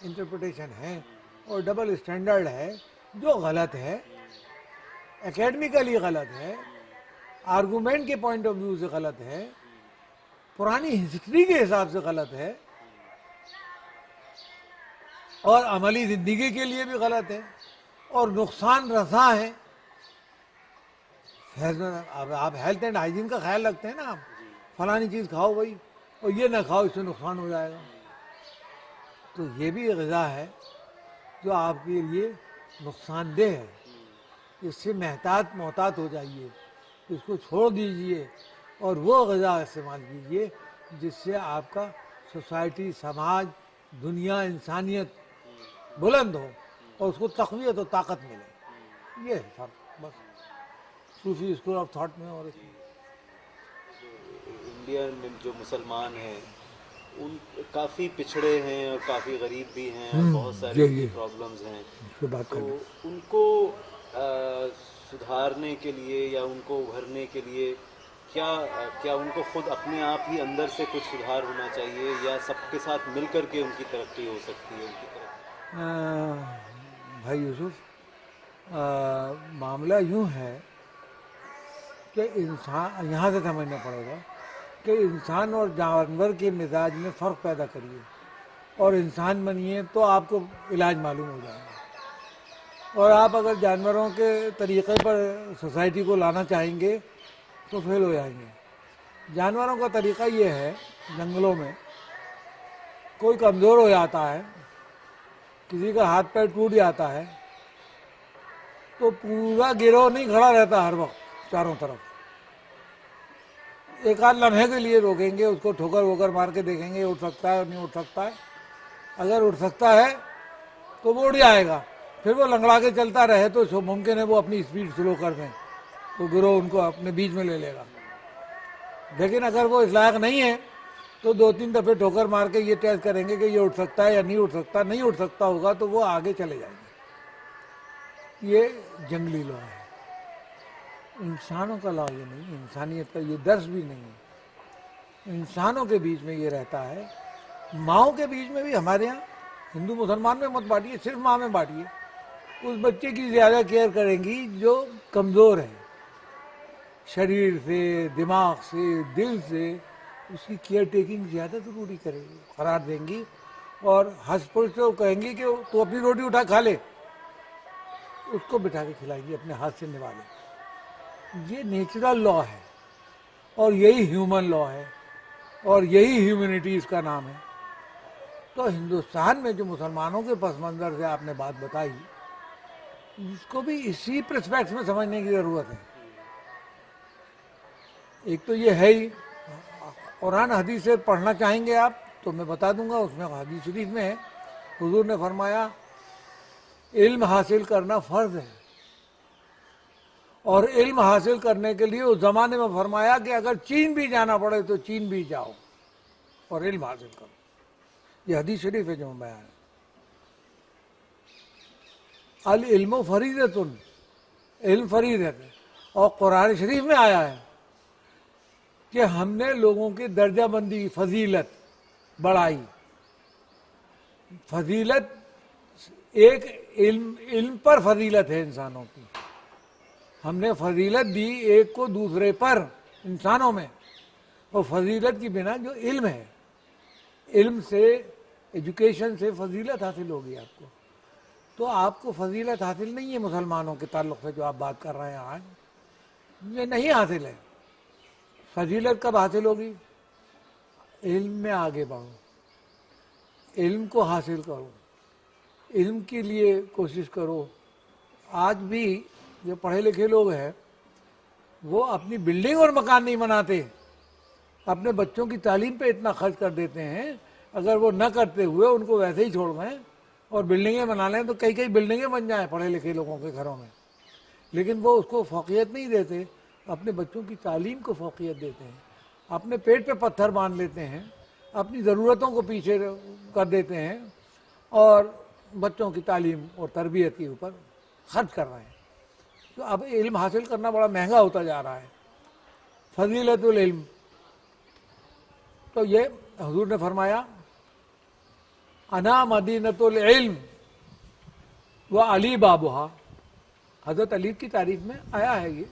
انٹرپریٹیشن ہے اور ڈبل اسٹینڈرڈ ہے جو غلط ہے، اکیڈمیکلی غلط ہے، آرگومنٹ کے پوائنٹ آف ویو سے غلط ہے، پرانی ہسٹری کے حساب سے غلط ہے، اور عملی زندگی کے لیے بھی غلط ہے اور نقصان رساں ہے. آپ ہیلتھ اینڈ ہائیجین کا خیال رکھتے ہیں نا، آپ فلانی چیز کھاؤ بھائی اور یہ نہ کھاؤ، اس سے نقصان ہو جائے گا. تو یہ بھی غذا ہے جو آپ کے لیے نقصان دہ ہے. اس سے محتاط ہو جائیے، اس کو چھوڑ دیجئے اور وہ غذا استعمال کیجئے جس سے آپ کا سوسائٹی، سماج، دنیا، انسانیت بلند ہو اور اس کو تقویت و طاقت ملے. یہ ہے فرق بس صوفی اسکول آف تھاٹ میں. اور انڈیا میں جو مسلمان ہیں ان کافی پچھڑے ہیں اور کافی غریب بھی ہیں اور بہت ساری پرابلمز ہیں. تو ان کو سدھارنے کے لیے یا ان کو ابھرنے کے لیے کیا ان کو خود اپنے آپ ہی اندر سے کچھ سدھار ہونا چاہیے یا سب کے ساتھ مل کر کے ان کی ترقی ہو سکتی ہے ان کی بھائی یوسف، معاملہ یوں ہے کہ انسان یہاں سے سمجھنا پڑے گا کہ انسان اور جانور کے مزاج میں فرق پیدا کریے اور انسان بنیے تو آپ کو علاج معلوم ہو جائے گا، اور آپ اگر جانوروں کے طریقے پر سوسائٹی کو لانا چاہیں گے تو فیل ہو جائیں گے۔ جانوروں کا طریقہ یہ ہے، جنگلوں میں کوئی کمزور ہو جاتا ہے، کسی کا ہاتھ پیر ٹوٹ جاتا ہے تو پورا گروہ نہیں کھڑا رہتا ہر وقت چاروں طرف، ایک آدھ لمحے کے لیے روکیں گے، اس کو ٹھوکر ووکر مار کے دیکھیں گے اٹھ سکتا ہے اور نہیں اٹھ سکتا ہے۔ اگر اٹھ سکتا ہے تو وہ اڑ جائے گا، پھر وہ لنگڑا کے چلتا رہے تو ممکن ہے وہ اپنی اسپیڈ سلو کر دیں، تو گروہ ان کو اپنے بیچ میں لے لے گا۔ لیکن اگر وہ اس لائق نہیں ہے تو دو تین دفعے ٹھوکر مار کے یہ ٹیسٹ کریں گے کہ یہ اٹھ سکتا ہے یا نہیں اٹھ سکتا۔ نہیں اٹھ سکتا ہوگا تو وہ آگے چلے جائیں گے۔ یہ جنگلی لا ہے، انسانوں کا لا یہ نہیں، انسانیت کا یہ درس بھی نہیں ہے۔ انسانوں کے بیچ میں یہ رہتا ہے، ماؤں کے بیچ میں بھی ہمارے یہاں ہندو مسلمان میں مت بانٹیے، صرف ماں میں بانٹیے۔ اس بچے کی زیادہ کیئر کریں گی جو کمزور ہے، شریر سے، دماغ سے، دل سے، اس کی کیئر ٹیکنگ زیادہ ضروری کرے گی، قرار دیں گی، اور ہنس پھول سے کہیں گی کہ تو اپنی روٹی اٹھا کھا لے، اس کو بٹھا کے کھلائے گی، اپنے ہاتھ سے نوالے۔ یہ نیچرل لا ہے اور یہی ہیومن لا ہے اور یہی ہیومینٹی اس کا نام ہے۔ تو ہندوستان میں جو مسلمانوں کے پس منظر سے آپ نے بات بتائی، اس کو بھی اسی پرسپیکٹ میں سمجھنے کی ضرورت ہے۔ ایک تو یہ ہے ہی، قرآن حدیث سے پڑھنا چاہیں گے آپ تو میں بتا دوں گا، اس میں حدیث شریف میں ہے، حضور نے فرمایا علم حاصل کرنا فرض ہے، اور علم حاصل کرنے کے لیے اس زمانے میں فرمایا کہ اگر چین بھی جانا پڑے تو چین بھی جاؤ اور علم حاصل کرو۔ یہ حدیث شریف ہے جو میں بیان ہے۔ العلم فریضۃ، علم فریضت ہے، اور قرآن شریف میں آیا ہے کہ ہم نے لوگوں کی درجہ بندی، فضیلت بڑھائی۔ فضیلت ایک علم پر فضیلت ہے انسانوں کی، ہم نے فضیلت دی ایک کو دوسرے پر انسانوں میں، اور فضیلت کی بنا جو علم ہے، علم سے، ایجوکیشن سے فضیلت حاصل ہوگی آپ کو۔ تو آپ کو فضیلت حاصل نہیں ہے مسلمانوں کے تعلق سے جو آپ بات کر رہے ہیں آج، یہ نہیں حاصل ہے۔ فضیلت کب حاصل ہوگی؟ علم میں آگے بڑھو، علم کو حاصل کرو، علم کے لیے کوشش کرو۔ آج بھی جو پڑھے لکھے لوگ ہیں وہ اپنی بلڈنگ اور مکان نہیں بناتے، اپنے بچوں کی تعلیم پہ اتنا خرچ کر دیتے ہیں، اگر وہ نہ کرتے ہوئے ان کو ویسے ہی چھوڑ دیں اور بلڈنگیں بنا لیں تو کئی بلڈنگیں بن جائیں پڑھے لکھے لوگوں کے گھروں میں، لیکن وہ اس کو فوقیت نہیں دیتے، اپنے بچوں کی تعلیم کو فوقیت دیتے ہیں، اپنے پیٹ پہ پتھر باندھ لیتے ہیں، اپنی ضرورتوں کو پیچھے کر دیتے ہیں، اور بچوں کی تعلیم اور تربیت کے اوپر خرچ کر رہے ہیں۔ تو اب علم حاصل کرنا بڑا مہنگا ہوتا جا رہا ہے۔ فضیلت العلم، تو یہ حضور نے فرمایا انا مدینۃ العلم و علی بابھا، حضرت علی کی تعریف میں آیا ہے یہ،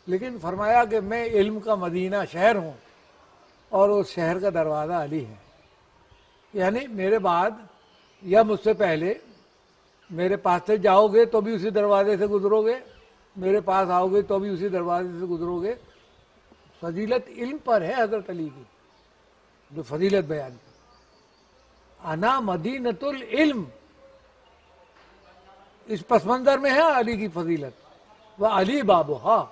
لیکن فرمایا کہ میں علم کا مدینہ شہر ہوں اور اس شہر کا دروازہ علی ہے، یعنی میرے بعد یا مجھ سے پہلے میرے پاس سے جاؤ گے تو بھی اسی دروازے سے گزرو گے، میرے پاس آؤ گے تو بھی اسی دروازے سے گزرو گے۔ فضیلت علم پر ہے حضرت علی کی جو فضیلت بیان کی، انا مدینۃ العلم، اس پس منظر میں ہے علی کی فضیلت، وہ علی بابھا،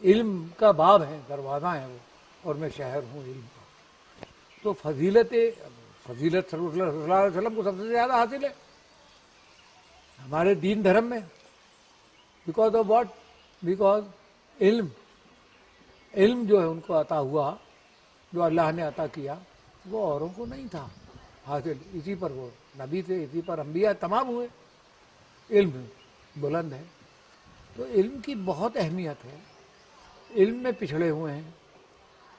علم کا باب ہے، دروازہ ہے وہ، اور میں شہر ہوں علم کا۔ تو فضیلت صلی اللہ علیہ وسلم کو سب سے زیادہ حاصل ہے ہمارے دین دھرم میں، بیکاز آف واٹ؟ بیکاز علم جو ہے ان کو عطا ہوا، جو اللہ نے عطا کیا، وہ اوروں کو نہیں تھا حاصل، اسی پر وہ نبی تھے، اسی پر انبیاء تمام ہوئے۔ علم بلند ہے، تو علم کی بہت اہمیت ہے۔ علم میں پچھڑے ہوئے ہیں،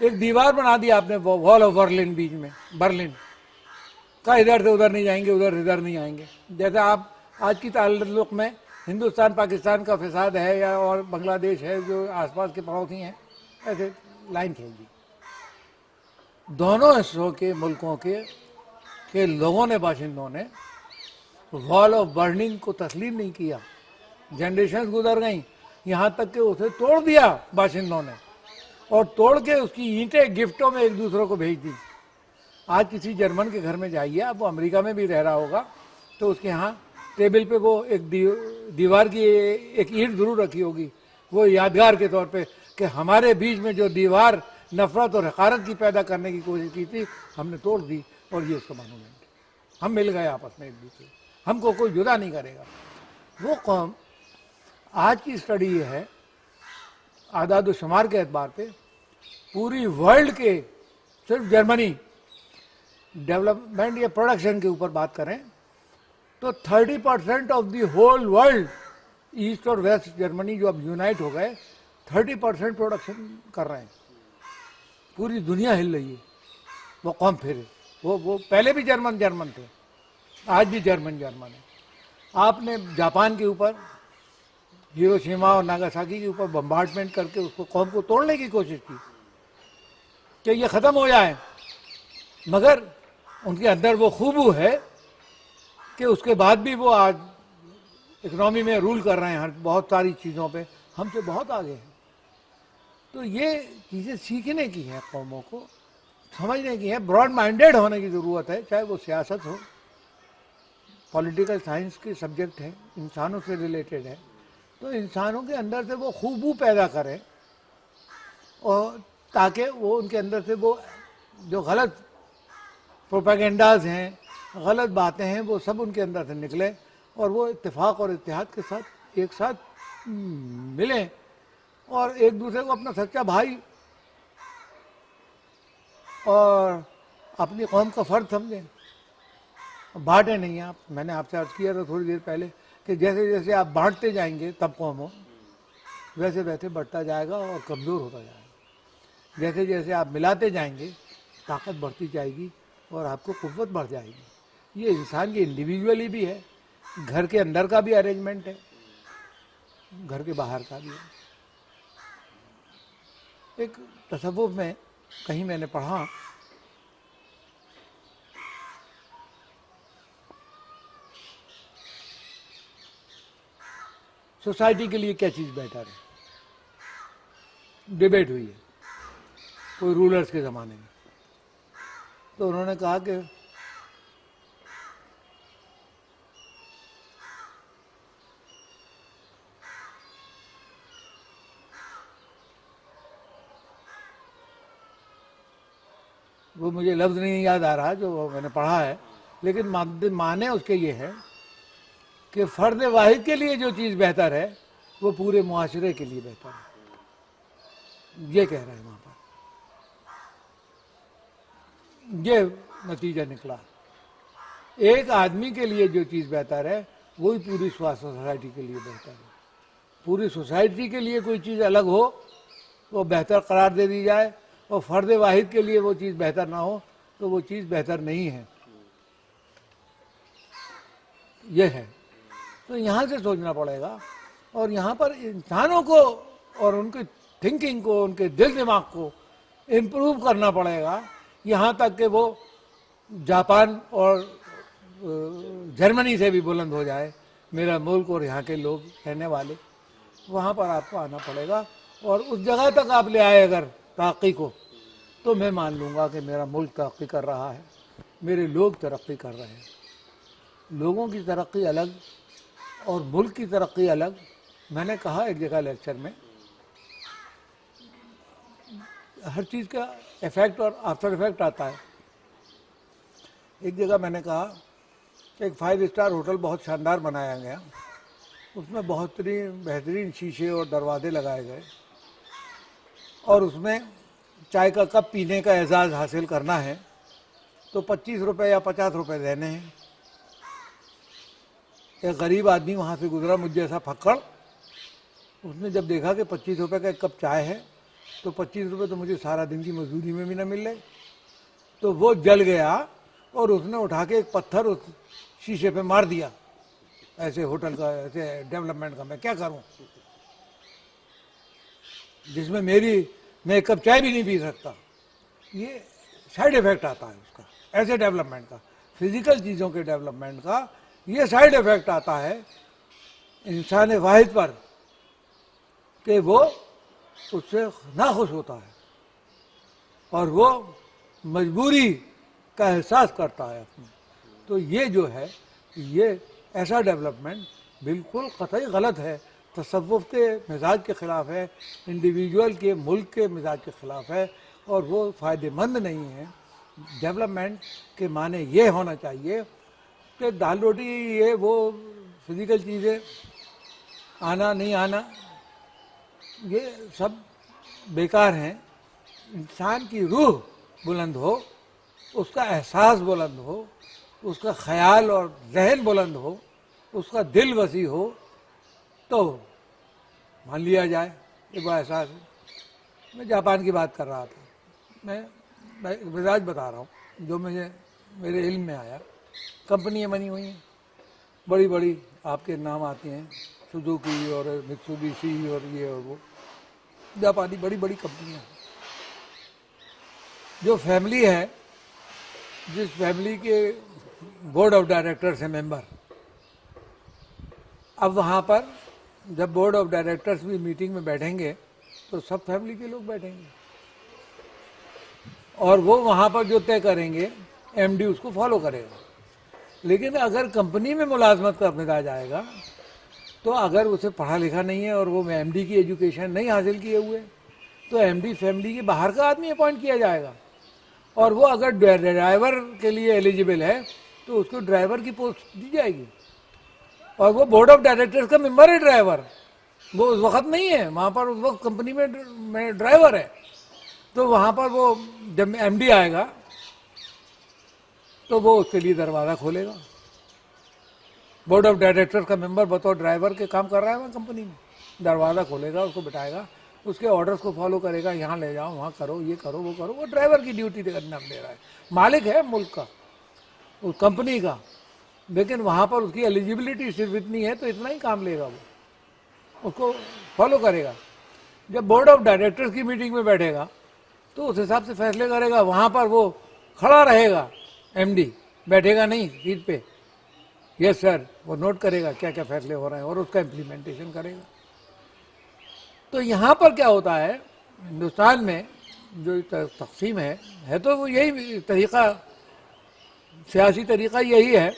ایک دیوار بنا دی آپ نے وال آف برلن بیچ میں، برلن کا ادھر سے ادھر نہیں جائیں گے، ادھر ادھر نہیں آئیں گے. جیسے آپ آج کی تعلق میں ہندوستان پاکستان کا فساد ہے یا اور بنگلہ دیش ہے جو آس پاس کے پڑوسی ہیں، ایسے لائن کھینچ دی. دونوں حصوں کے ملکوں کے لوگوں نے، باشندوں نے وال آف برننگ کو تسلیم نہیں کیا. جنریشنز گزر گئیں یہاں تک کہ اسے توڑ دیا باشندوں نے، اور توڑ کے اس کی اینٹیں گفٹوں میں ایک دوسرے کو بھیج دی. آج کسی جرمن کے گھر میں جائیے آپ، وہ امریکہ میں بھی رہ رہا ہوگا، تو اس کے ہاں ٹیبل پہ وہ ایک دیوار کی ایک اینٹ ضرور رکھی ہوگی، وہ یادگار کے طور پہ کہ ہمارے بیچ میں جو دیوار نفرت اور حقارت کی پیدا کرنے کی کوشش کی تھی ہم نے توڑ دی، اور یہ اس کا مانومنٹ ہے. ہم مل گئے آپس میں ایک دوسرے، ہم کو کوئی جدا نہیں کرے گا. وہ قوم آج کی اسٹڈی یہ ہے اعداد و شمار کے اعتبار پہ پوری ورلڈ کے، صرف جرمنی ڈیولپمنٹ یا پروڈکشن کے اوپر بات کریں تو 30% of the whole world, east اور ویسٹ جرمنی جو اب یونائٹ ہو گئے، 30% پروڈکشن کر رہے ہیں. پوری دنیا ہل رہی ہے. وہ قوم پھر وہ پہلے بھی جرمن تھے، آج بھی جرمن ہے. آپ نے جاپان کے اوپر، ہیروشیما اور ناگاساکی کے اوپر بمبارڈمنٹ کر کے اس کو قوم کو توڑنے کی کوشش کی کہ یہ ختم ہو جائے، مگر ان کے اندر وہ خوبو ہے کہ اس کے بعد بھی وہ آج اکنامی میں رول کر رہے ہیں ہر بہت ساری چیزوں پہ، ہم سے بہت آگے ہیں. تو یہ چیزیں سیکھنے کی ہیں، قوموں کو سمجھنے کی ہے، براڈ مائنڈیڈ ہونے کی ضرورت ہے. چاہے وہ سیاست ہو، پولیٹیکل سائنس کے سبجیکٹ ہے، انسانوں سے ریلیٹڈ ہے، تو انسانوں کے اندر سے وہ خوبو پیدا کرے، اور تاکہ وہ ان کے اندر سے وہ جو غلط پروپیگنڈاز ہیں، غلط باتیں ہیں، وہ سب ان کے اندر سے نکلے، اور وہ اتفاق اور اتحاد کے ساتھ ایک ساتھ ملیں، اور ایک دوسرے کو اپنا سچا بھائی اور اپنی قوم کا فرد سمجھیں. بانٹے نہیں آپ. میں نے آپ سے عرض کیا تھا تھوڑی دیر پہلے کہ جیسے جیسے آپ بانٹتے جائیں گے تب قوم ہو، ویسے ویسے بڑھتا جائے گا اور کمزور ہوتا جائے گا. جیسے جیسے آپ ملاتے جائیں گے طاقت بڑھتی جائے گی اور آپ کو قوت بڑھ جائے گی. یہ انسان کی انڈیویجولی بھی ہے، گھر کے اندر کا بھی ارینجمنٹ ہے، گھر کے باہر کا بھی ہے. ایک تصوف میں کہیں میں نے پڑھا سوسائٹی کے لیے کیا چیز بیٹر ہے. ڈیبیٹ ہوئی ہے کوئی رولرز کے زمانے میں، تو انہوں نے کہا کہ وہ مجھے لفظ نہیں یاد آ رہا جو میں نے پڑھا ہے، لیکن معنی اس کے یہ ہے کہ فرد واحد کے لیے جو چیز بہتر ہے وہ پورے معاشرے کے لیے بہتر ہے. یہ کہہ رہے ہیں وہاں پر. یہ نتیجہ نکلا. ایک آدمی کے لیے جو چیز بہتر ہے وہی پوری سوسائٹی کے لیے بہتر ہے. پوری سوسائٹی کے لیے کوئی چیز الگ ہو وہ بہتر قرار دے دی جائے، اور فرد واحد کے لیے وہ چیز بہتر نہ ہو تو وہ چیز بہتر نہیں ہے. یہ ہے. تو یہاں سے سوچنا پڑے گا، اور یہاں پر انسانوں کو اور ان کی تھنکنگ کو، ان کے دل دماغ کو امپروو کرنا پڑے گا، یہاں تک کہ وہ جاپان اور جرمنی سے بھی بلند ہو جائے. میرا ملک اور یہاں کے لوگ رہنے والے، وہاں پر آپ کو آنا پڑے گا، اور اس جگہ تک آپ لے آئے اگر ترقی کو، تو میں مان لوں گا کہ میرا ملک ترقی کر رہا ہے، میرے لوگ ترقی کر رہے ہیں. لوگوں کی ترقی الگ اور ملک کی ترقی الگ. میں نے کہا ایک جگہ لیکچر میں، ہر چیز کا ایفیکٹ اور آفٹر ایفیکٹ آتا ہے. ایک جگہ میں نے کہا کہ ایک 5 اسٹار ہوٹل بہت شاندار بنایا گیا، اس میں بہت بہترین شیشے اور دروازے لگائے گئے، اور اس میں چائے کا کپ پینے کا اعزاز حاصل کرنا ہے تو 25 روپے یا 50 روپے دینے ہیں. ایک غریب آدمی وہاں سے گزرا، مجھ جیسا پھکڑ، اس نے جب دیکھا کہ 25 روپے کا ایک کپ چائے ہے تو 25 روپے تو مجھے سارا دن کی مزدوری میں بھی نہ مل رہے. تو وہ جل گیا اور اس نے اٹھا کے ایک پتھر اس شیشے پہ مار دیا. ایسے ہوٹل کا، ایسے ڈیولپمنٹ کا میں کیا کروں، جس میں میں ایک کپ چائے بھی نہیں پی سکتا. یہ سائیڈ افیکٹ آتا ہے اس کا، ایسے ڈیولپمنٹ کا، فزیکل چیزوں کے ڈیولپمنٹ کا یہ سائیڈ افیکٹ آتا ہے انسان واحد پر کہ وہ اس سے ناخوش ہوتا ہے اور وہ مجبوری کا احساس کرتا ہے اپنے. تو یہ جو ہے یہ ایسا ڈیولپمنٹ بالکل قطعی غلط ہے، تصوف کے مزاج کے خلاف ہے، انڈیویجول کے ملک کے مزاج کے خلاف ہے اور وہ فائدہ مند نہیں ہے. ڈیولپمنٹ کے معنی یہ ہونا چاہیے کہ دال روٹی یہ وہ فزیکل چیزیں آنا نہیں آنا یہ سب بیکار ہیں. انسان کی روح بلند ہو، اس کا احساس بلند ہو، اس کا خیال اور ذہن بلند ہو، اس کا دل وسیع ہو تو مان لیا جائے کہ وہ احساس ہے. میں جاپان کی بات کر رہا تھا، میں مزاج بتا رہا ہوں جو میرے علم میں آیا. کمپنیاں بنی ہوئی ہیں بڑی بڑی، آپ کے نام آتے ہیں سوزوکی اور میتسوبیشی اور یہ اور وہ، جاپانی بڑی بڑی کمپنیاں. جو فیملی ہے، جس فیملی کے بورڈ آف ڈائریکٹرس ہیں ممبر، اب وہاں پر جب بورڈ آف ڈائریکٹرس بھی میٹنگ میں بیٹھیں گے تو سب فیملی کے لوگ بیٹھیں گے اور وہ وہاں پر جو طے کریں گے ایم ڈی اس کو فالو کرے گا. لیکن اگر کمپنی میں ملازمت کا مزاج آئے گا تو اگر اسے پڑھا لکھا نہیں ہے اور وہ ایم ڈی کی ایجوکیشن نہیں حاصل کیے ہوئے تو ایم ڈی فیملی کے باہر کا آدمی اپوائنٹ کیا جائے گا اور وہ اگر ڈرائیور کے لیے ایلیجیبل ہے تو اس کو ڈرائیور کی پوسٹ دی جائے گی. اور وہ بورڈ آف ڈائریکٹرز کا ممبر ہے ڈرائیور، وہ اس وقت نہیں ہے وہاں پر، اس وقت کمپنی میں ڈرائیور ہے. تو وہاں پر وہ جب ایم ڈی آئے گا تو وہ اس کے لیے دروازہ کھولے گا. بورڈ آف ڈائریکٹر کا ممبر بطور ڈرائیور کے کام کر رہا ہے وہاں کمپنی میں، دروازہ کھولے گا، اس کو بٹھائے گا، اس کے آرڈرز کو فالو کرے گا، یہاں لے جاؤ، وہاں کرو، یہ کرو، وہ کرو. وہ ڈرائیور کی ڈیوٹی کرنا دے رہا ہے، مالک ہے ملک کا، اس کمپنی کا، لیکن وہاں پر اس کی ایلیجیبلٹی صرف اتنی ہے تو اتنا ہی کام لے گا، وہ اس کو فالو کرے گا. جب بورڈ آف ڈائریکٹرز کی میٹنگ میں بیٹھے گا تو اس حساب سے فیصلے کرے گا. وہاں پر وہ کھڑا رہے گا، ایم ڈی بیٹھے گا نہیں سیٹ پہ، یس سر، وہ نوٹ کرے گا کیا کیا فیصلے ہو رہے ہیں اور اس کا امپلیمنٹیشن کرے گا. تو یہاں پر کیا ہوتا ہے ہندوستان میں جو تقسیم ہے تو وہ یہی طریقہ، سیاسی طریقہ یہی ہے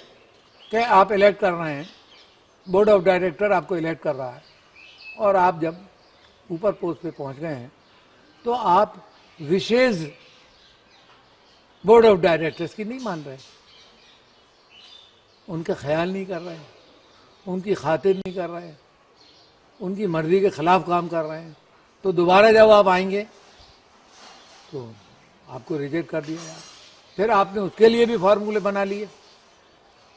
کہ آپ الیکٹ کر رہے ہیں، بورڈ آف ڈائریکٹر آپ کو الیکٹ کر رہا ہے اور آپ جب اوپر پوسٹ پہ پہنچ گئے ہیں تو آپ وشیز بورڈ آف ڈائریکٹرز کی نہیں مان رہے، ان کا خیال نہیں کر رہے، ان کی خاطر نہیں کر رہے، ان کی مرضی کے خلاف کام کر رہے ہیں. تو دوبارہ جب آپ آئیں گے تو آپ کو ریجیکٹ کر دیا جائے. پھر آپ نے اس کے لیے بھی فارمولے بنا لیے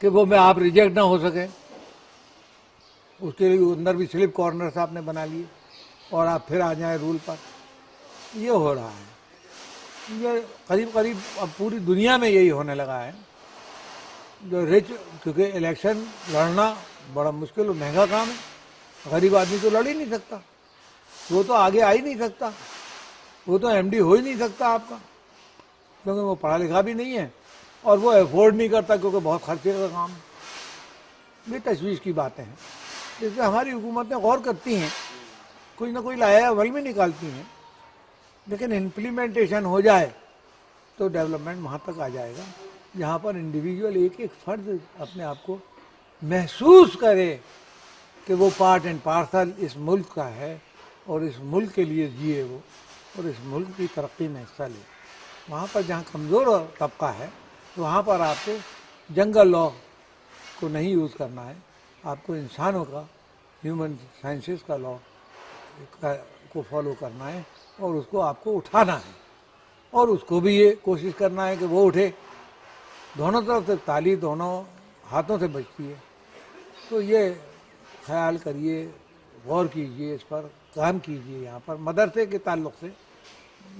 کہ وہ میں آپ ریجیکٹ نہ ہو سکیں، اس کے لیے اندر بھی سلپ کارنرز آپ نے بنا لیے اور آپ پھر آ جائیں رول پر. یہ ہو رہا ہے، یہ قریب قریب اب پوری دنیا میں یہی ہونے لگا ہے. جو رچ، کیونکہ الیکشن لڑنا بڑا مشکل اور مہنگا کام ہے، غریب آدمی تو لڑ ہی نہیں سکتا، وہ تو آگے آ ہی نہیں سکتا، وہ تو ایم ڈی ہو ہی نہیں سکتا آپ کا، کیونکہ وہ پڑھا لکھا بھی نہیں ہے اور وہ افورڈ نہیں کرتا کیونکہ بہت خرچے کا کام ہے. یہ تشویش کی باتیں ہیں جس پہ ہماری حکومتیں غور کرتی ہیں، کوئی نہ کوئی لایا عمل میں نکالتی ہیں، لیکن امپلیمنٹیشن ہو جائے تو ڈیولپمنٹ وہاں تک آ جائے گا جہاں پر انڈیویجول ایک ایک فرد اپنے آپ کو محسوس کرے کہ وہ پارٹ اینڈ پارسل اس ملک کا ہے اور اس ملک کے لیے جیے وہ اور اس ملک کی ترقی میں حصہ لے. وہاں پر جہاں کمزور طبقہ ہے وہاں پر آپ کو جنگل لا کو نہیں یوز کرنا ہے، آپ کو انسانوں کا، ہیومن سائنسز کا لا کو فالو کرنا ہے اور اس کو آپ کو اٹھانا ہے اور اس کو بھی یہ کوشش کرنا ہے کہ وہ اٹھے. دونوں طرف سے تالی دونوں ہاتھوں سے بجتی ہے. تو یہ خیال کریے، غور کیجئے، اس پر کام کیجئے. یہاں پر مدرسے کے تعلق سے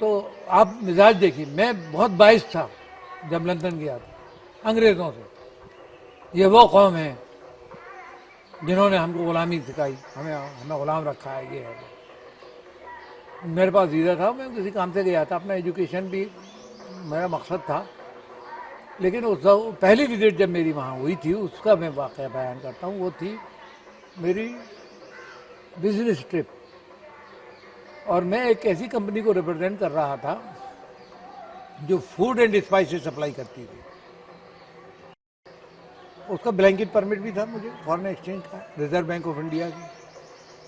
تو آپ مزاج دیکھیے، میں بہت باعث تھا جب لندن گیا تھا انگریزوں سے. یہ وہ قوم ہے جنہوں نے ہم کو غلامی سکھائی، ہمیں غلام رکھا ہے، یہ ہے. میرے پاس ویزا تھا، میں کسی کام سے گیا تھا، اپنا ایجوکیشن بھی میرا مقصد تھا. لیکن اس پہلی وزٹ جب میری وہاں ہوئی تھی اس کا میں واقعہ بیان کرتا ہوں. وہ تھی میری بزنس ٹرپ، اور میں ایک ایسی کمپنی کو ریپرزینٹ کر رہا تھا جو فوڈ اینڈ اسپائسز سپلائی کرتی تھی. اس کا بلینکٹ پرمٹ بھی تھا مجھے فارن ایکسچینج کا، ریزرو بینک آف انڈیا کی.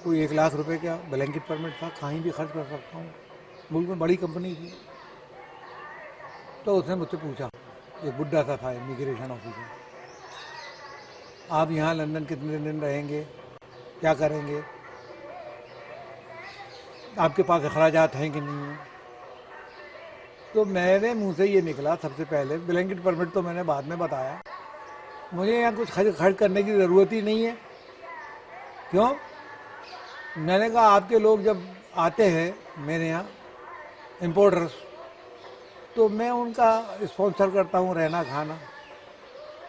کوئی 1,00,000 روپے کا بلینکٹ پرمٹ تھا، کہیں بھی خرچ کر سکتا ہوں. ملک میں بڑی کمپنی تھی. تو اس نے مجھ سے پوچھا، ایک بڈھا سا تھا امیگریشن آفیسر، آپ یہاں لندن کتنے دن رہیں گے، کیا کریں گے، آپ کے پاس اخراجات ہیں کہ نہیں ہیں. تو میرے منہ سے یہ نکلا سب سے پہلے، بلینکٹ پرمٹ تو میں نے بعد میں بتایا، مجھے یہاں کچھ خرچ کرنے کی ضرورت ہی نہیں ہے. کیوں؟ میں نے کہا آپ کے لوگ جب آتے ہیں میرے یہاں امپورٹرس، تو میں ان کا اسپانسر کرتا ہوں رہنا کھانا.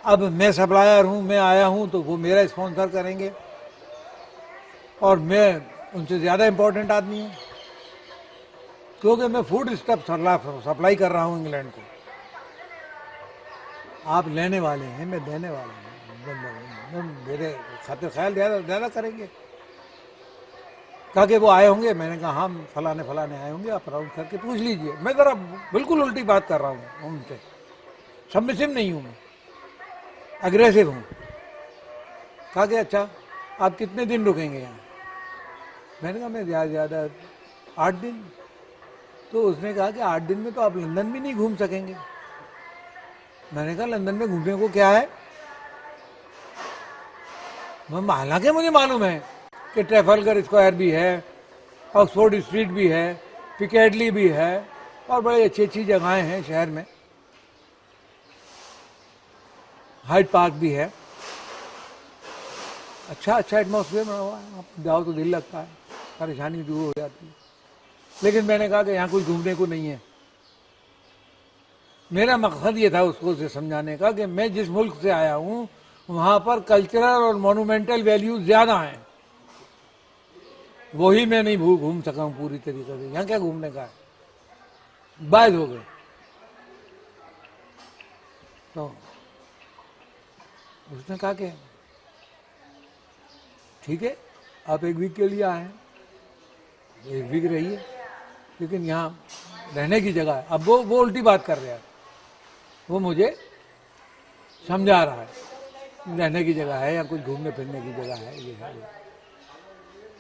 اب میں سپلائر ہوں، میں آیا ہوں تو وہ میرا اسپانسر کریں گے، اور میں ان سے زیادہ امپورٹنٹ آدمی ہوں کیونکہ میں فوڈ اسٹف سپلائی کر رہا ہوں انگلینڈ کو. آپ لینے والے ہیں، میں دینے والا ہوں، میرے خاطر خیال زیادہ کریں گے. کہا کہ وہ آئے ہوں گے. میں نے کہا ہاں فلانے آئے ہوں گے، آپ راؤنڈ کر کے پوچھ لیجئے. میں ذرا بالکل الٹی بات کر رہا ہوں ان سے، سبمسو نہیں ہوں، میں اگریسو ہوں. کہا کہ اچھا آپ کتنے دن رکیں گے یہاں؟ میں نے کہا میں زیادہ سے زیادہ 8 دن. تو اس نے کہا کہ 8 دن میں تو آپ لندن بھی نہیں گھوم سکیں گے. میں نے کہا لندن میں گھومنے کو کیا ہے؟ حالانکہ مجھے معلوم ہے کہ ٹریفلگر اسکوائر بھی ہے، آکسفورڈ اسٹریٹ بھی ہے، پیکیڈلی بھی ہے، اور بڑی اچھی جگہیں ہیں شہر میں، ہائیڈ پارک بھی ہے. اچھا ایٹماسفیئر بنا ہوا ہے، آپ جاؤ تو دل لگتا ہے، پریشانی دور ہو جاتی ہے. لیکن میں نے کہا کہ یہاں کوئی گھومنے کو نہیں ہے. میرا مقصد یہ تھا اس کو سمجھانے کا کہ میں جس ملک سے آیا ہوں وہاں پر کلچرل اور مونومنٹل ویلیوز زیادہ ہیں، وہی میں نہیں گھوم سکا ہوں پوری طریقے سے. یہاں کیا گھومنے کا ہے؟ باعث ہو گئے. تو اس نے کہا کہ ٹھیک ہے آپ 1 ویک کے لیے آئے ہیں، 1 ویک رہیے، لیکن یہاں رہنے کی جگہ ہے. اب وہ الٹی بات کر رہا ہے، وہ مجھے سمجھا رہا ہے رہنے کی جگہ ہے یا کچھ گھومنے پھرنے کی جگہ ہے، یہ ہے.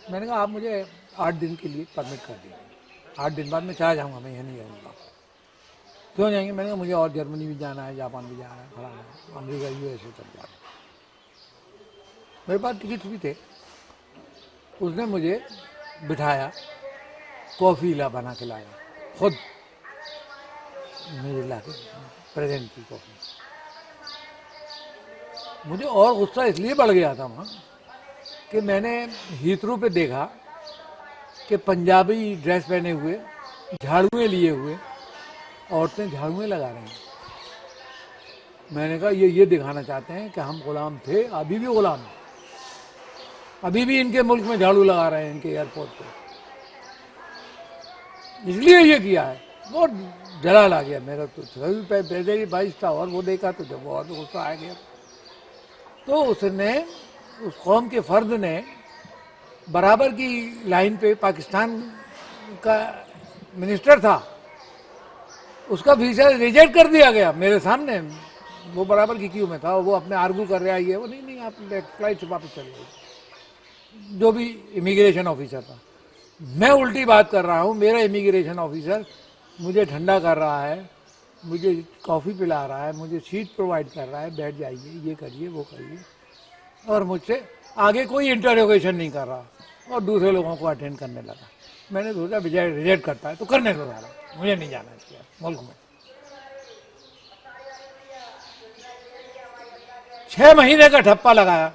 میں نے کہا آپ مجھے 8 دن کے لیے پرمٹ کر دیجیے، 8 دن بعد میں چلا جاؤں گا، میں یہاں نہیں رہوں گا. کیوں جائیں گے؟ میں نے کہا مجھے اور جرمنی بھی جانا ہے، جاپان بھی جانا ہے، فلانا ہے، امریکہ USA تک جانا ہے. میرے پاس ٹکٹ بھی تھے. اس نے مجھے بٹھایا، کافی بنا کے لایا، خود میرے لا کے پریزنٹ کی کافی. مجھے اور غصہ اس لیے بڑھ گیا تھا وہاں کہ میں نے ہیتھرو پہ دیکھا کہ پنجابی ڈریس پہنے ہوئے، جھاڑویں لیے ہوئے عورتیں جھاڑویں لگا رہی ہیں. میں نے کہا یہ دکھانا چاہتے ہیں کہ ہم غلام تھے، ابھی بھی غلام ہیں، ابھی بھی ان کے ملک میں جھاڑو لگا رہے ہیں ان کے ایئرپورٹ پہ. اس لیے یہ کیا ہے. بہت جلال آ گیا میرا. تو پیسے ہی 22 تھا، اور وہ دیکھا تو جب اور غصہ آ گیا. تو اس نے، اس قوم کے فرد نے برابر کی لائن پہ پاکستان کا منسٹر تھا، اس کا ویزا ریجیکٹ کر دیا گیا میرے سامنے. وہ برابر کی کیوں میں تھا، وہ اپنے آرگو کر رہا ہے، وہ نہیں آپ فلائٹ سے واپس چلے گئے. جو بھی امیگریشن آفیسر تھا، میں الٹی بات کر رہا ہوں. میرا امیگریشن آفیسر مجھے ٹھنڈا کر رہا ہے، مجھے کافی پلا رہا ہے، مجھے سیٹ پرووائڈ کر رہا ہے، بیٹھ جائیے، یہ کریے وہ کریے، اور مجھ سے آگے کوئی انٹروگیشن نہیں کر رہا، اور دوسرے لوگوں کو اٹینڈ کرنے لگا. میں نے سوچا ریجیکٹ کرتا ہے تو کرنے دو، مجھے نہیں جانا اس کے ملک میں. 6 مہینے کا ٹھپا لگایا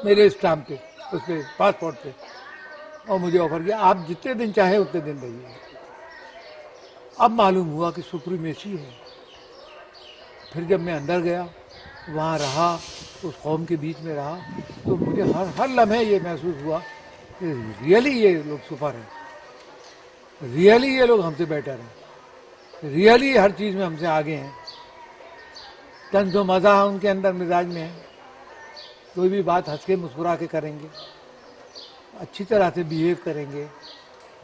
میرے اسٹامپ پہ، اس پہ پاسپورٹ پہ، اور مجھے آفر کیا آپ جتنے دن چاہے اتنے دن رہیے. اب معلوم ہوا کہ سپریمیسی ہے. پھر جب میں اندر گیا، وہاں رہا، اس قوم کے بیچ میں رہا، تو مجھے ہر لمحے یہ محسوس ہوا کہ ریئلی یہ لوگ سپر ہیں، ریئلی یہ لوگ ہم سے بیٹر ہیں، ریئلی ہر چیز میں ہم سے آگے ہیں. طنز و مزاح ان کے اندر مزاج میں ہے، کوئی بھی بات ہنس کے مسکرا کے کریں گے، اچھی طرح سے بیہیو کریں گے،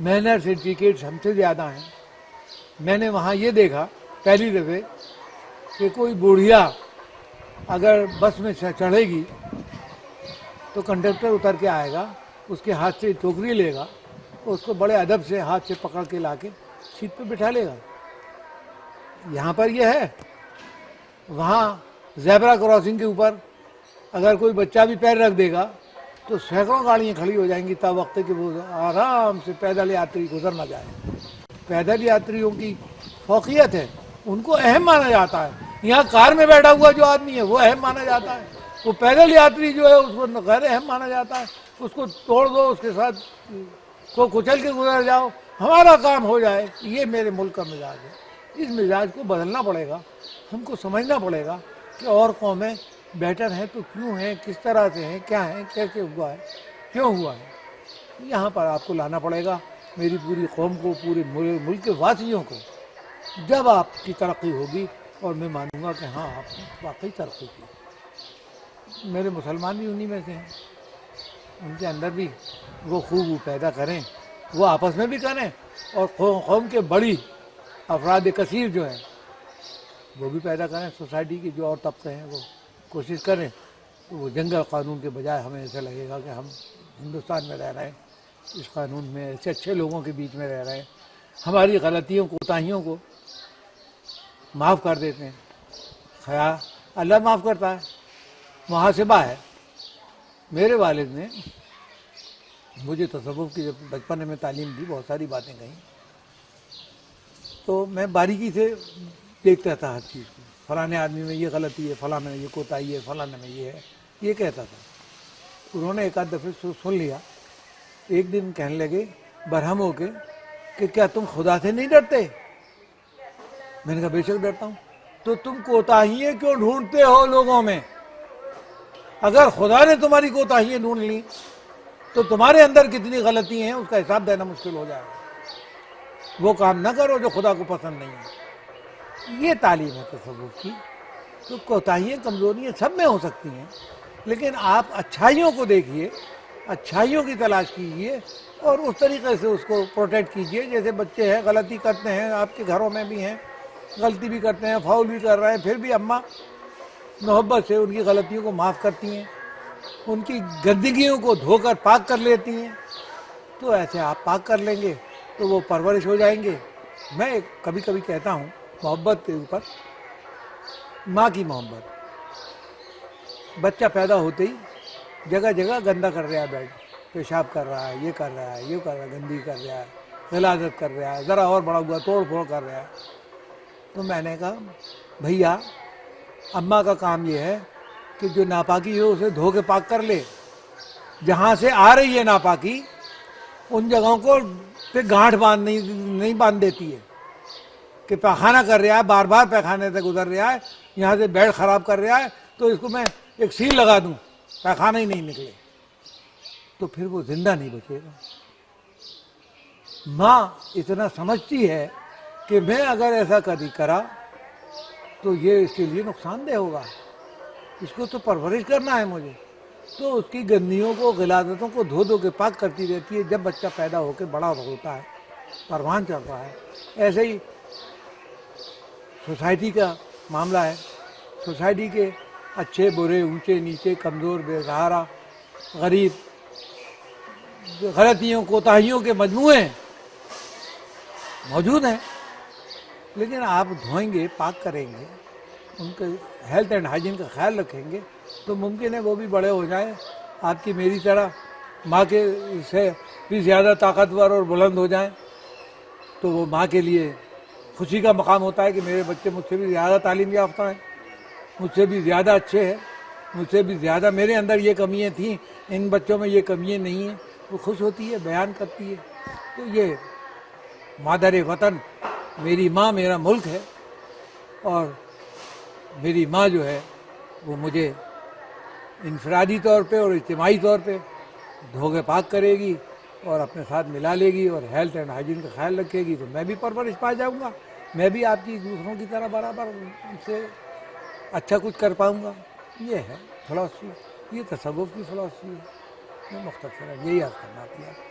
مینرز ایٹیکیٹس ہم سے زیادہ ہیں. میں نے وہاں یہ دیکھا پہلی دفعہ کہ کوئی بوڑھیا اگر بس میں چڑھے گی تو کنڈکٹر اتر کے آئے گا، اس کے ہاتھ سے ٹوکری لے گا، اس کو بڑے ادب سے ہاتھ سے پکڑ کے لا کے سیٹ پہ بٹھا لے گا. یہاں پر یہ ہے. وہاں زیبرا کراسنگ کے اوپر اگر کوئی بچہ بھی پیر رکھ دے گا تو سینکڑوں گاڑیاں کھڑی ہو جائیں گی تا وقت کہ وہ آرام سے پیدل یاتری گزر نہ جائے. پیدل یاتریوں کی فوقیت ہے، ان کو اہم مانا جاتا ہے. یہاں کار میں بیٹھا ہوا جو آدمی ہے وہ اہم مانا جاتا ہے، وہ پیدل یاتری جو ہے اس کو غیر اہم مانا جاتا ہے. اس کو توڑ دو، اس کے ساتھ کو کچل کے گزر جاؤ، ہمارا کام ہو جائے. یہ میرے ملک کا مزاج ہے. اس مزاج کو بدلنا پڑے گا. ہم کو سمجھنا پڑے گا کہ اور قومیں بیٹر ہیں تو کیوں ہیں، کس طرح سے ہیں، کیا ہیں، کیسے ہوا ہے، کیوں ہوا ہے. یہاں پر آپ کو لانا پڑے گا میری پوری قوم کو، پورے ملک کے واسیوں کو. جب آپ کی ترقی ہوگی اور میں مانوں گا کہ ہاں آپ نے واقعی ترقی کی. میرے مسلمان بھی انہی میں سے ہیں، ان کے اندر بھی وہ خوب پیدا کریں، وہ آپس میں بھی کریں، اور قوم کے بڑی افراد کثیر جو ہیں وہ بھی پیدا کریں. سوسائٹی کے جو اور طبقے ہیں وہ کوشش کریں. تو وہ جنگل قانون کے بجائے ہمیں ایسا لگے گا کہ ہم ہندوستان میں رہ رہے ہیں، اس قانون میں ایسے اچھے لوگوں کے بیچ میں رہ رہے ہیں، ہماری غلطیوں کوتاہیوں کو معاف کر دیتے ہیں. خیال اللہ معاف کرتا ہے، محاسبہ ہے. میرے والد نے مجھے تصوف کی جب بچپن میں تعلیم دی، بہت ساری باتیں کہیں، تو میں باریکی سے دیکھتا تھا ہر چیز کو. فلاں آدمی میں یہ غلطی ہے، فلاں میں یہ کوتاہی ہے، فلاں میں یہ ہے، یہ کہتا تھا. انہوں نے ایک آدھ دفعہ سن لیا. ایک دن کہنے لگے برہم ہو کے کہ کیا تم خدا سے نہیں ڈرتے؟ میں نے کہا بے شک ڈرتا ہوں. تو تم کوتاہیاں کیوں ڈھونڈتے ہو لوگوں میں؟ اگر خدا نے تمہاری کوتاہیاں ڈھونڈ لی تو تمہارے اندر کتنی غلطی ہیں اس کا حساب دینا مشکل ہو جائے گا. وہ کام نہ کرو جو خدا کو پسند نہیں ہے. یہ تعلیم ہے تصوف کی. تو کوتاہیاں کمزوریاں سب میں ہو سکتی ہیں، لیکن آپ اچھائیوں کو دیکھیے، اچھائیوں کی تلاش کیجیے اور اس طریقے سے اس کو پروٹیکٹ کیجیے. جیسے بچے ہیں غلطی کرتے ہیں، آپ کے گھروں میں بھی ہیں، غلطی بھی کرتے ہیں، فاؤل بھی کر رہے ہیں، پھر بھی اماں محبت سے ان کی غلطیوں کو معاف کرتی ہیں، ان کی گندگیوں کو دھو کر پاک کر لیتی ہیں. تو ایسے آپ پاک کر لیں گے تو وہ پرورش ہو جائیں گے. میں کبھی کبھی کہتا ہوں محبت کے اوپر، ماں کی محبت. بچہ پیدا ہوتے ہی جگہ جگہ گندا کر رہا ہے، بیٹھ پیشاب کر رہا ہے، یہ کر رہا ہے، یہ کر رہا ہے، گندگی کر رہا ہے، غلاظت کر رہا ہے، ذرا اور بڑا ہوا توڑ پھوڑ کر رہا ہے. تو میں نے کہا بھیا اماں کا کام یہ ہے کہ جو ناپاکی ہے اسے دھو کے پاک کر لے. جہاں سے آ رہی ہے ناپاکی ان جگہوں کو پہ گانٹھ نہیں باندھ دیتی ہے کہ پیخانہ کر رہا ہے، بار بار پیخانے سے گزر رہا ہے، یہاں سے بیڈ خراب کر رہا ہے تو اس کو میں ایک سیل لگا دوں پیخانہ ہی نہیں نکلے. تو پھر وہ زندہ نہیں بچے گا. ماں اتنا سمجھتی ہے کہ میں اگر ایسا کبھی کرا تو یہ اس کے لیے نقصان دہ ہوگا، اس کو تو پرورش کرنا ہے مجھے. تو اس کی گندیوں کو، غلاظتوں کو دھو دھو کے پاک کرتی رہتی ہے. جب بچہ پیدا ہو کے بڑا ہوتا ہے، پروان چڑھ رہا ہے. ایسے ہی سوسائٹی کا معاملہ ہے. سوسائٹی کے اچھے برے، اونچے نیچے، کمزور بے سہارا، غریب، غلطیوں کوتاہیوں کے مجموعے موجود ہیں. لیکن آپ دھوئیں گے، پاک کریں گے، ان کے ہیلتھ اینڈ ہائیجین کا خیال رکھیں گے تو ممکن ہے وہ بھی بڑے ہو جائیں آپ کی میری طرح، ماں کے سے بھی زیادہ طاقتور اور بلند ہو جائیں. تو وہ ماں کے لیے خوشی کا مقام ہوتا ہے کہ میرے بچے مجھ سے بھی زیادہ تعلیم یافتہ ہیں، مجھ سے بھی زیادہ اچھے ہیں، مجھ سے بھی زیادہ، میرے اندر یہ کمیاں تھیں، ان بچوں میں یہ کمیاں نہیں ہیں. وہ خوش ہوتی ہے، بیان کرتی ہے. تو یہ مادر وطن میری ماں میرا ملک ہے، اور میری ماں جو ہے وہ مجھے انفرادی طور پہ اور اجتماعی طور پہ دھو کے پاک کرے گی اور اپنے ساتھ ملا لے گی اور ہیلتھ اینڈ ہائیجین کا خیال رکھے گی، تو میں بھی پرورش پا جاؤں گا، میں بھی آپ کی دوسروں کی طرح برابر ان سے اچھا کچھ کر پاؤں گا۔ یہ ہے فلاسفی، یہ تصوف کی فلاسفی ہے۔ میں مختصراً یہی عرض کرنا چاہتا ہوں۔